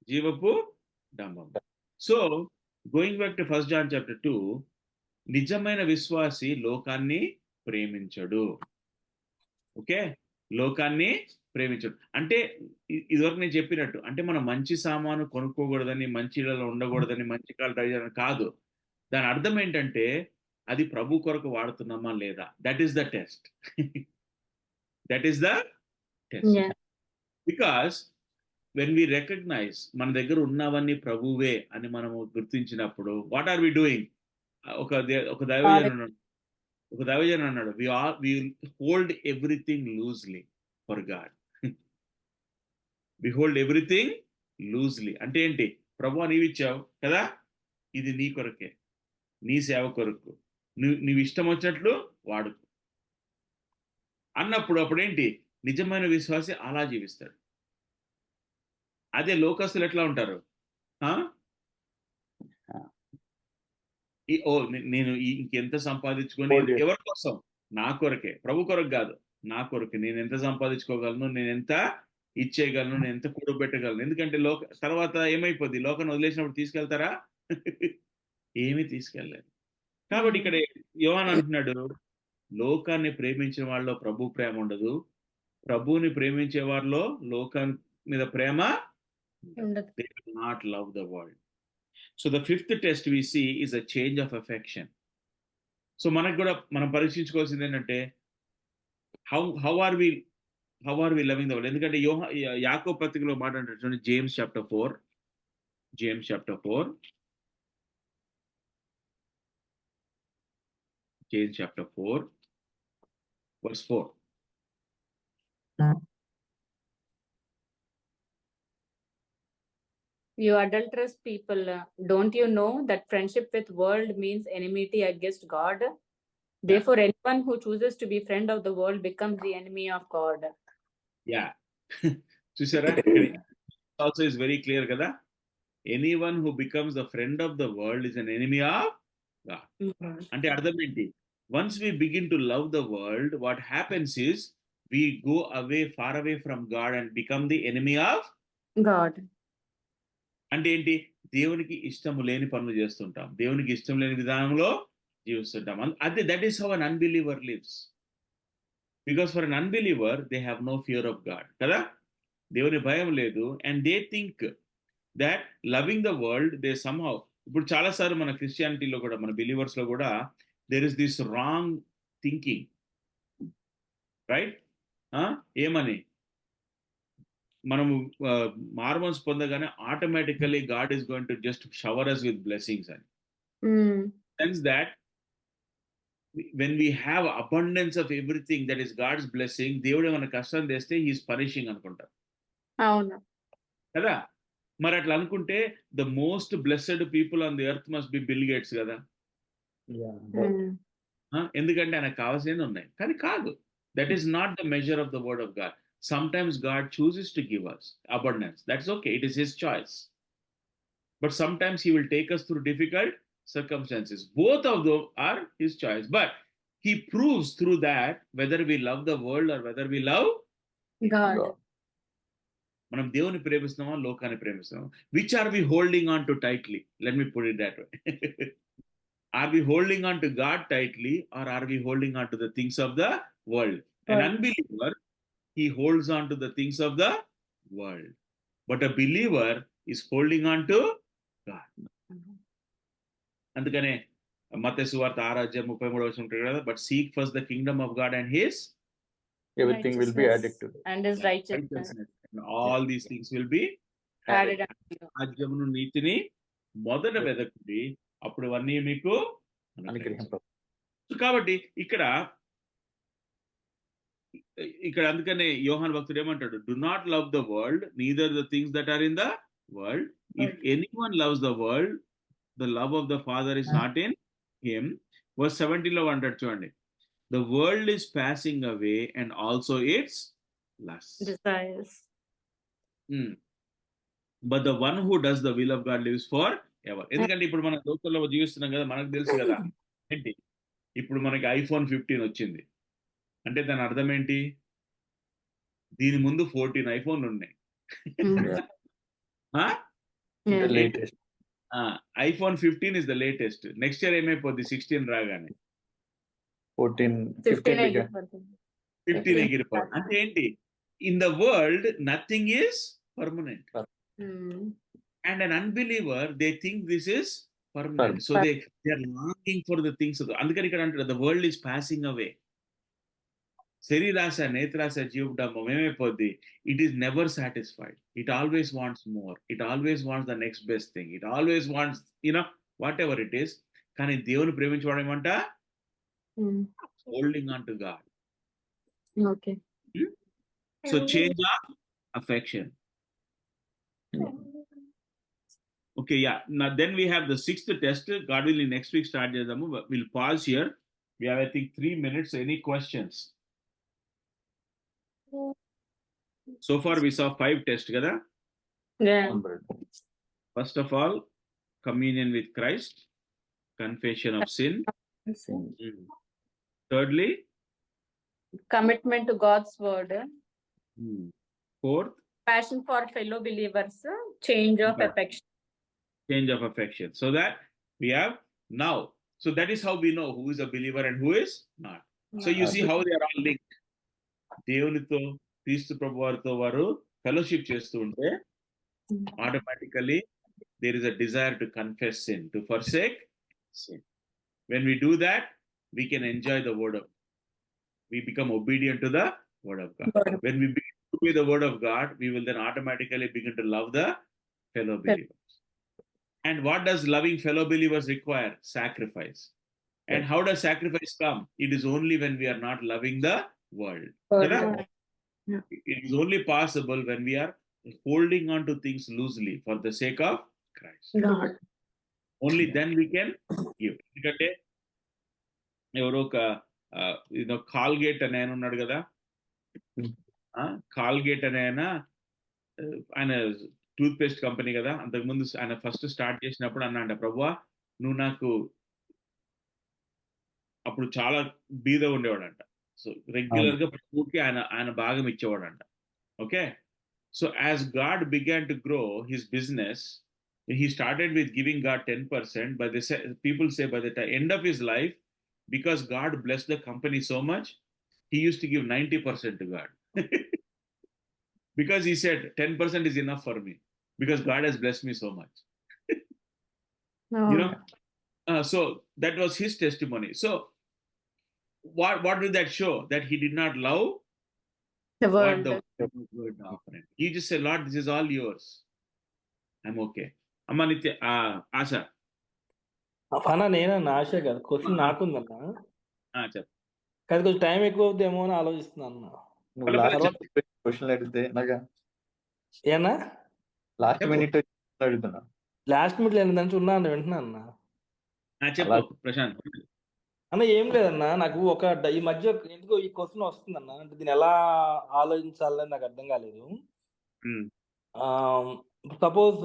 జీవపు డంబము. So going back to 1 John chapter 2, నిజమైన విశ్వాసి లోకాన్ని ప్రేమించడు. ఓకే, లోకాన్ని ప్రేమించడు అంటే ఇదివరకు నేను చెప్పినట్టు, అంటే మనం మంచి సామాను కొనుక్కోకూడదని, మంచి ఇళ్లలో ఉండకూడదని, మంచి కాలు డ్రైవ్ చేయాలని కాదు. దాని అర్థం ఏంటంటే, అది ప్రభు కొరకు వాడుతున్నామా లేదా. That is the test. That is the test. Because when we recognise మన దగ్గర ఉన్నవన్నీ ప్రభువే అని మనము గుర్తించినప్పుడు, వాట్ ఆర్ వి డూయింగ్? ఒక దైవజనుడు ఒక దైవజనుడు అన్నాడు, we hold everything loosely for God. We hold everything loosely అంటే ఏంటి? ప్రభువా నీవు ఇచ్చావు కదా, ఇది నీ కొరకే, నీ సేవ కొరకు, నీవు ఇష్టం వచ్చినట్లు వాడుకో అన్నప్పుడు అప్పుడేంటి? నిజమైన విశ్వాసి అలా జీవిస్తాడు. అదే లోకస్తులు ఎట్లా ఉంటారు? నేను ఇంకెంత సంపాదించుకొని, ఎవరి కోసం? నా కొరకే, ప్రభు కొరకు కాదు, నా కొరకే. నేను ఎంత సంపాదించుకోగలను, నేను ఎంత ఇచ్చేయగలను, నేను ఎంత కూడబెట్టగలను. ఎందుకంటే తర్వాత ఏమైపోద్ది? లోకాన్ని వదిలేసినప్పుడు తీసుకెళ్తారా? ఏమీ తీసుకెళ్ళలేదు. కాబట్టి ఇక్కడ యోహాను అంటున్నాడు, లోకాన్ని ప్రేమించిన వాళ్ళలో ప్రభు ప్రేమ ఉండదు, ప్రభువుని ప్రేమించే వారిలో లోకం మీద ప్రేమ ఉండదు. They will not love the world. So the fifth test we see is a change of affection. So మనకు కూడా మనం పరీక్షించుకోవాల్సింది ఏంటంటే, how are we loving the world? ఎందుకంటే యాకోబు పత్రికలో మాట అంటారు చూడండి, James chapter 4 verse 4. You adulterous people, don't you know that friendship with world means enmity against God? Therefore, anyone who chooses to be friend of the world becomes the enemy of God. Yeah. చూసారా? Also is very clear కదా. Anyone who becomes the friend of the world is an enemy of God. అంటే అర్థం ఏంటి? Once we begin to love the world, what happens is we go far away from God and become the enemy of God. అంటే ఏంటి? దేవునికి ఇష్టం లేని పనులు చేస్తుంటాం, దేవునికి ఇష్టం లేని విధానంలో జీవిస్తుంటాం. అదే that is how an unbeliever lives. Because for an unbeliever they have no fear of God కదా, దేవుని భయం లేదు. And they think that loving the world they somehow. ఇప్పుడు చాలాసార్లు మన క్రిస్టియానిటీలో కూడా, మన బిలీవర్స్ లో కూడా there is this wrong thinking, right? ఏమని? మనము మార్మన్స్ పొందగానే automatically God is going to just shower us with blessings అని. Sense that when we have abundance of everything that is God's blessing, దేవుడు ఏమైనా కష్టం చేస్తే he is punishing అనుకుంటారు. అవును కదా. మరి అట్లా అనుకుంటే the most blessed people on the earth must be Bill Gates కదా. ఎందుకంటే ఆయనకు కావాల్సినవి ఉన్నాయి. కానీ కాదు, that is not the measure of the word of God. Sometimes God chooses to give us abundance. That's okay. It is his choice. But sometimes he will take us through difficult circumstances. Both of them are his choice. But he proves through that whether we love the world or whether we love God. మనం దేవుని ప్రేమిస్తున్నామా, లోకాన్ని ప్రేమిస్తున్నామా? Which are we holding on to tightly? Let me put it that way. Are we holding on to God tightly, or are we holding on to the things of the world? An unbeliever, he holds on to the things of the world. But a believer is holding on to God. అందుకనే మత్తయి సువార్త 6:33 ఉంటుంది కదా, but seek first the Kingdom of God and his everything will be added to it. And his righteousness. And all these things will be added unto you. రాజ్యమును నీతిని మొదట వెదకుడి, అప్పుడు అన్నీ మీకు అనుగ్రహింప. కాబట్టి ఇక్కడ అందుకనే యోహాను భక్తుడు ఏమంటాడు? Do not love the world, neither the things that are in the world. If anyone loves the world, the love of the Father is not in him. Verse 17 లో అంటాడు చూడండి, the world is passing away and also its lusts. Desires. But the one who does the will of God lives forever. ఎందుకంటే ఇప్పుడు మనం లోకల్లో జీవిస్తున్నాం కదా, మనకు తెలుసు కదా ఏంటి. ఇప్పుడు మనకి iPhone 15 వచ్చింది అంటే దాని అర్థం ఏంటి? దీని ముందు 14 iPhone ఉన్నాయి. iPhone 15 is the latest. Next year ఏమైపోద్ది? 16 రాగానే 15 ఎగిరిపోతుంది. అంటే ఏంటి? In the world nothing is permanent. And an unbeliever, they think this is permanent. So they are longing for the things of the. అందుకని ఇక్కడ అంటారు, the world is passing away. శరీరాశ నేత్రాశ జీవడము ఏమైపోద్ది? It is never satisfied. It always wants more. It always wants the next best thing. It always wants, whatever it is. కానీ దేవుని ప్రేమించడం ఏమంట? holding on to God. Okay. So change of affection. Okay, yeah. Now then we have the sixth test. God willing, next week start చేద్దాము. We'll pause here. We have, I think, 3 minutes. Any questions? So far we saw 5 tests, kada? Yeah. First of all, communion with Christ, confession of sin. Thirdly, Commitment to God's word, fourth, passion for fellow believers, change of Yeah. affection. change of affection. So that we have now. So that is how we know who is a believer and who is not. So you see how they are all linked. దేవునితో క్రీస్తు ప్రభు వారితో వారు ఫెలోషిప్ చేస్తూ ఉంటే automatically there is a desire to confess sin, to forsake sin. When we do that, we can enjoy the word of, we become obedient to the word of God. When we begin to obey the word of God, we will then automatically begin to love the fellow believers. And what does loving fellow believers require? Sacrifice. And how does sacrifice come? It is only when we are not loving the world. Correct? It is only possible when we are holding on to things loosely for the sake of Christ. God. Only then we can give. ఎందుకంటే ఎవరో ఒక కాల్గేట్ అనే ఆయన ఉన్నాడు కదా, కాల్గేట్ అనే ఆయన టూత్ పేస్ట్ కంపెనీ కదా. అంతకుముందు ఆయన ఫస్ట్ స్టార్ట్ చేసినప్పుడు అన్నాడు, ప్రభువా నువ్వు నాకు, అప్పుడు చాలా బీద ఉండేవాడంట. సో రెగ్యులర్ గా ప్రతి ఆయన భాగం ఇచ్చేవాడంట. Okay, so as God began to grow his business, he started with giving God 10%, but people say by the end of his life, because God blessed the company so much, he used to give 90% to God. Because he said 10% is enough for me, because God has blessed me so much. You know, so that was his testimony. So what did that show? That he did not love The what word. the word offered. He just said, Lord, this is all yours. I'm okay. అమ్మ నిత్య ఆశ ఫనా నేనన్నా ఆశ కాదు, క్వశ్చన్ నాకుందన్నా. చెప్పు. కానీ కొంచెం టైం ఎక్కువ అవుతుందేమో అని ఆలోచిస్తున్నాను. క్వశ్చన్ అడిగితే ఏనా లాస్ట్ మినిట్ అడుగుతున్నా. లాస్ట్ మినిట్ లేని దాని ఉన్నా అన్న వింటున్నా అన్న. చెప్పు ప్రశాంత్. అన్న ఏం లేదన్నా, నాకు ఈ మధ్య ఎందుకో ఈ క్వశ్చన్ వస్తుందన్న. అంటే దీన్ని ఎలా ఆలోచించాలని నాకు అర్థం కాలేదు. సపోజ్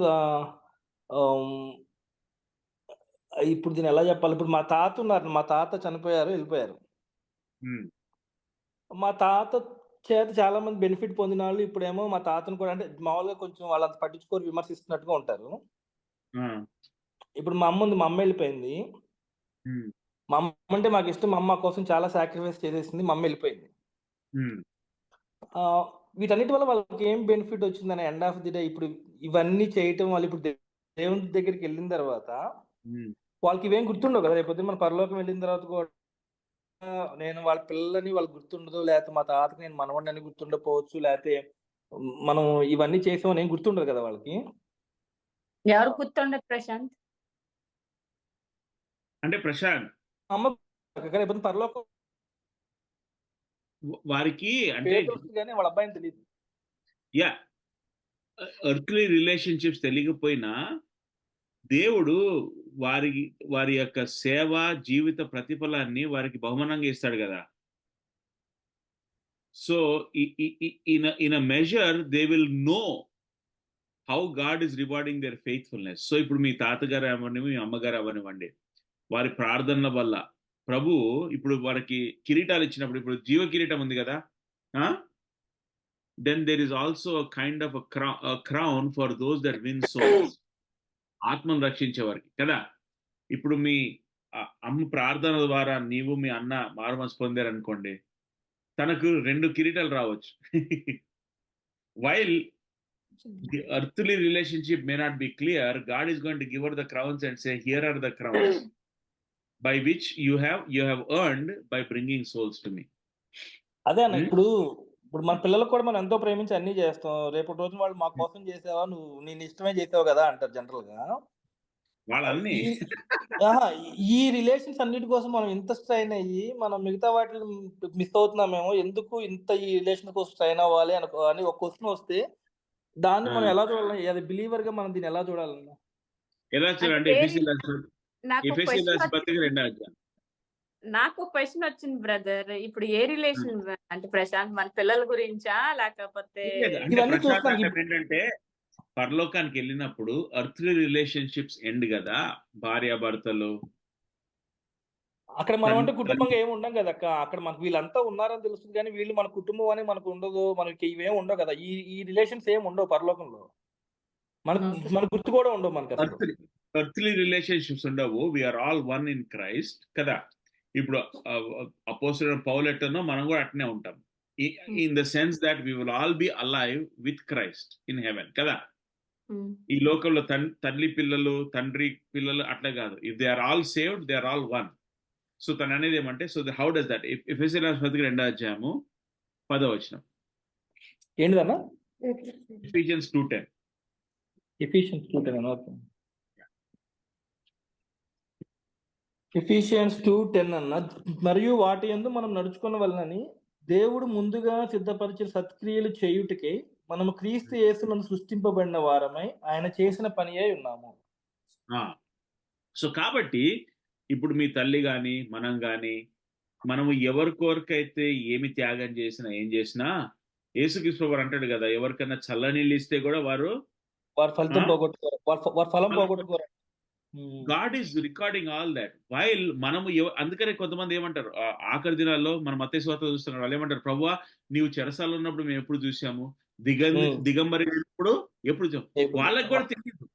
ఇప్పుడు దీన్ని ఎలా చెప్పాలి? ఇప్పుడు మా తాత ఉన్నారు, మా తాత చనిపోయారు, వెళ్ళిపోయారు. మా తాత చేత చాలా మంది బెనిఫిట్ పొందిన వాళ్ళు ఇప్పుడేమో మా తాతను కూడా, అంటే మామూలుగా కొంచెం వాళ్ళంత పట్టించుకొని విమర్శిస్తున్నట్టుగా ఉంటారు. ఇప్పుడు మా అమ్మ ఉంది, మా అమ్మ వెళ్ళిపోయింది. మా అమ్మ అంటే మాకు ఇష్టం, మా అమ్మ కోసం చాలా సాక్రిఫైస్ చేసేసింది, మా అమ్మ వెళ్ళిపోయింది. వీటన్నిటి వల్ల వాళ్ళకి ఏం బెనిఫిట్ వచ్చిందని ఎండ్ ఆఫ్ ది డే ఇప్పుడు ఇవన్నీ చేయటం వాళ్ళు ఇప్పుడు దేవుని దగ్గరికి వెళ్ళిన తర్వాత వాళ్ళకి ఇవేం గుర్తుండవు కదా. రేపు మన పరలోకం వెళ్ళిన తర్వాత కూడా నేను వాళ్ళ పిల్లలని వాళ్ళకి గుర్తుండదు, లేకపోతే మా తాతకి నేను మనవడిని అని గుర్తుండకపోవచ్చు, లేకపోతే మనం ఇవన్నీ చేసామని ఏం గుర్తుండదు కదా వాళ్ళకి. ఎవరు గుర్తుండదు ప్రశాంత్? అంటే ప్రశాంత్ అమ్మ రేపు పరలోకం వారికి అంటే వాళ్ళ అబ్బాయిని తెలియదు. యా, ఎర్త్లీ రిలేషన్షిప్స్ తెలియకపోయినా దేవుడు వారి యొక్క సేవ జీవిత ప్రతిఫలాన్ని వారికి బహుమానంగా ఇస్తాడు కదా. So in a measure they will know how God is rewarding their faithfulness. So ఇప్పుడు మీ తాతగారు అవనివ్వండి, మీ అమ్మగారు అవనివ్వండి, వారి ప్రార్థనల వల్ల ప్రభు ఇప్పుడు వారికి కిరీటాలు ఇచ్చినప్పుడు, ఇప్పుడు జీవ కిరీటం ఉంది కదా, then there is also kind of crown for those that win souls, ఆత్మను రక్షించే వారికి కదా. ఇప్పుడు మీ అమ్మ ప్రార్థన ద్వారా నీవు మీ అన్న మారుమనసు పొందారనుకోండి, తనకు 2 కిరీటాలు రావచ్చు. While the earthly relationship may not be clear, God is going to give her the crowns and say, here are the crowns by which you have earned by bringing souls to me. అదే అన్న, ఇప్పుడు మన పిల్లలకు కూడా మనం ఎంతో ప్రేమించి అన్ని చేస్తాం. రేపటి రోజు వాళ్ళు మా కోసం చేసావా, నువ్వు నేను ఇష్టమే చేసావు కదా అంటారు జనరల్ గా. వాళ్ళన్నీ ఈ రిలేషన్స్ అన్నిటి కోసం మనం ఇంత స్ట్రైన్ అయ్యి మనం మిగతా వాటిని మిస్ అవుతున్నామేమో, ఎందుకు ఇంత ఈ రిలేషన్ కోసం స్ట్రైన్ అవ్వాలి అని ఒక క్వశ్చన్ వస్తే దాన్ని మనం ఎలా చూడాలి? అది బిలీవర్ గా మనం దీన్ని ఎలా చూడాలన్నా? ఎలా చూడండి, నాకు ఎఫెసీయుల రాసిన పత్రిక 2వ అధ్యాయం. నాకు క్వశ్చన్ వచ్చింది బ్రదర్. ఇప్పుడు ఏ రిలేషన్ అంటే ప్రశాంత్ మన పిల్లల గురించా లేకపోతే అంటే ఇవన్నీ ప్రశాంత్ చూస్తానికి అంటే ఏంటంటే పరలోకానికి వెళ్ళినప్పుడు అర్త్లీ రిలేషన్షిప్స్ ఎండ్ కదా, భార్యాభర్తలు. అక్కడ మనం అంటే కుటుంబంగా ఏమి ఉండం కదా అక్క. అక్కడ మనకు వీళ్ళంతా ఉన్నారని తెలుస్తుంది కానీ వీళ్ళు మన కుటుంబం అని మనకు ఉండదు, మనకి ఇవేమి ఉండవు కదా. ఈ రిలేషన్స్ ఏమి ఉండవు పరలోకంలో. మన గుర్తు కూడా ఉండవు మనకి అసలు. అర్త్లీ రిలేషన్షిప్స్ ఉండవు. We're all one in Christ కదా. ఇప్పుడు అపోస్తలుడైన పౌలు ఎట్లనో మనం కూడా అట్నే ఉంటాం. In the sense that we will all be alive with Christ in heaven కదా. ఈ లోకంలో తల్లి పిల్లలు తండ్రి పిల్లలు అట్లా కాదు. If they are all saved they are all one. So తను అనేది ఏమంటే, సో హౌ డస్ దట్? ఎఫెసీయుల రాసిన పత్రిక 2వ అధ్యాయము 10వ వచనం. ఏంటిదన్నా? ఎఫిషియన్స్ 2:10. Ephesians 2:10 okay. ఎఫిషియన్స్ 2:10 అన్న, మరియు వాటి యందు మనం నడుచుకున్న వలనని దేవుడు ముందుగా సిద్ధపరిచిన సత్క్రియలు చేయుటకే మనము క్రీస్తు యేసునందు సృష్టింపబడిన వారమై ఆయన చేసిన పని అయి ఉన్నాము. సో కాబట్టి ఇప్పుడు మీ తల్లి గాని మనం గాని మనము ఎవరి కోరికైతే ఏమి త్యాగం చేసినా ఏం చేసినా యేసుక్రీస్తు వారు అంటాడు కదా, ఎవరికైనా చల్లనీళ్ళు ఇస్తే కూడా వారు ఫలితం పోగొట్టుకోరు, వారి ఫలం పోగొట్టుకోరు. God is recording all that while మనము అందుకనే కొంతమంది ఏమంటారు, ఆఖరి దినాల్లో మనం మత్తయి సువార్త చూస్తున్నాం, వాళ్ళు ఏమంటారు, ప్రభువా నీవు చెరసాలు ఉన్నప్పుడు మేము ఎప్పుడు చూసాము, దిగంబరి ఎప్పుడు వాళ్ళకి కూడా తెలియదు.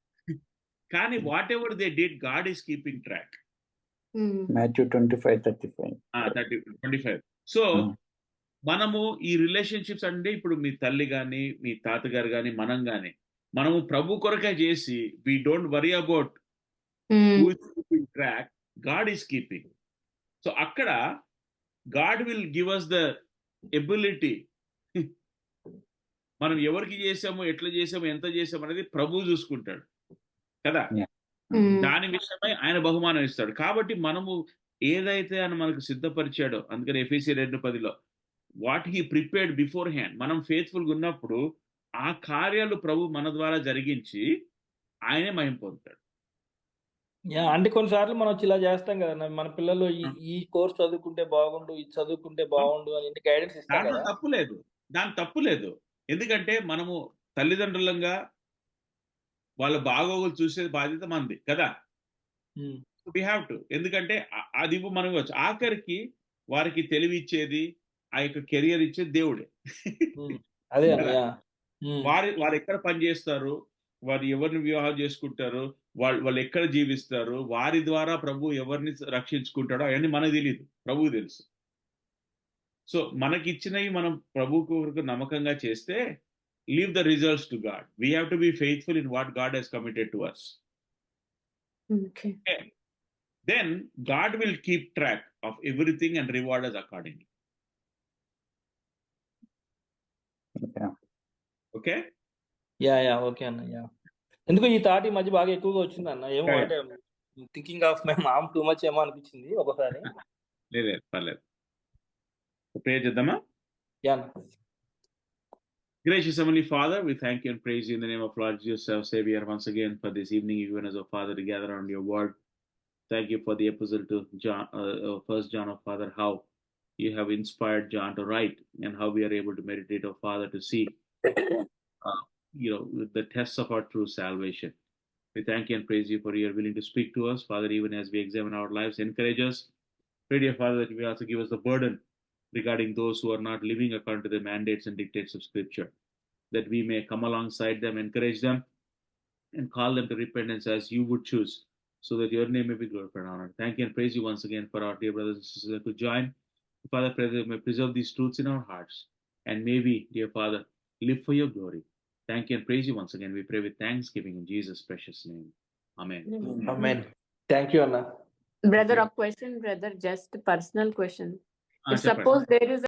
కానీ what ever they did God is keeping track. Matthew 25:35. So మనము ఈ రిలేషన్షిప్స్ అంటే ఇప్పుడు మీ తల్లి గాని మీ తాతగారు గాని మనం గాని మనము ప్రభు కొరకే చేసి we don't worry about who is keeping track, God is keeping. So అక్కడ God will give us the ability. మనం ఎవరికి చేసాము, ఎట్లా చేసాము, ఎంత చేసాము అనేది ప్రభు చూసుకుంటాడు కదా. దాని విషయమై ఆయన బహుమానం ఇస్తాడు. కాబట్టి మనము ఏదైతే ఆయన మనకు సిద్ధపరిచాడో, అందుకని ఎఫెసీయుల 2:10 what he prepared before hand, మనం ఫెయిత్ఫుల్ గా ఉన్నప్పుడు ఆ కార్యాలు ప్రభు మన ద్వారా జరిగించి ఆయనే మహిమ పొందుతాడు. అంటే కొన్నిసార్లు మనం ఇలా చేస్తాం కదా, మన పిల్లలు ఈ కోర్స్ చదువుకుంటే బాగుండు, ఇది చదువుకుంటే బాగుండు అని గైడెన్స్ ఇస్తాం దాంట్లో కదా. తప్పు లేదు. ఎందుకంటే మనము తల్లిదండ్రులంగా వాళ్ళ బాగోగులు చూసే బాధ్యత మనది కదా. We have to. ఎందుకంటే అది మనం ఇవ్వచ్చు. ఆఖరికి వారికి తెలివి ఇచ్చేది, ఆ యొక్క కెరియర్ ఇచ్చేది దేవుడే. అదే వారు ఎక్కడ పని చేస్తారు, వారు ఎవరిని వివాహం చేసుకుంటారు, వాళ్ళు ఎక్కడ జీవిస్తారు, వారి ద్వారా ప్రభు ఎవరిని రక్షించుకుంటాడో అవన్నీ మనకు తెలియదు, ప్రభువు తెలుసు. సో మనకి ఇచ్చినవి మనం ప్రభు కొరకు నమ్మకంగా చేస్తే, leave the results to God. We have to be faithful in what God has committed to us. Okay. Then God will keep track of everything and reward us accordingly. Okay? Okay అన్న. ఎందుకు ఈ థాట్ ఈ మధ్య బాగా ఎక్కువగా వచ్చింది అన్న. ఏమో అంటే thinking of my mom too much ఏమో అనిపించింది ఒకసారి. లేదు పర్లేదు. ప్రేయర్ చేద్దామా? Gracious Heavenly Father, we thank you and praise you in the name of Lord Jesus, our Savior, once again for this evening, even as a Father, to gather around your word. Thank you for the epistle to John, 1 John of Father, how you have inspired John to write and how we are able to meditate, oh Father, to see, the tests of our true salvation. We thank you and praise you for you are willing to speak to us, Father, even as we examine our lives. Encourage us. Pray, dear Father, that you will also give us the burden regarding those who are not living according to the mandates and dictates of Scripture, that we may come alongside them, encourage them, and call them to repentance as you would choose, so that your name may be glorified and honored. Thank you and praise you once again for our dear brothers and sisters who join. Father, pray that you may preserve these truths in our hearts, and may we, dear Father, live for your glory. Thank you and praise you once again. We pray with thanksgiving in Jesus' precious name. Amen. Amen. Thank you, Anna. Brother, a question, brother, just a personal question. If చెప్పండి. suppose there is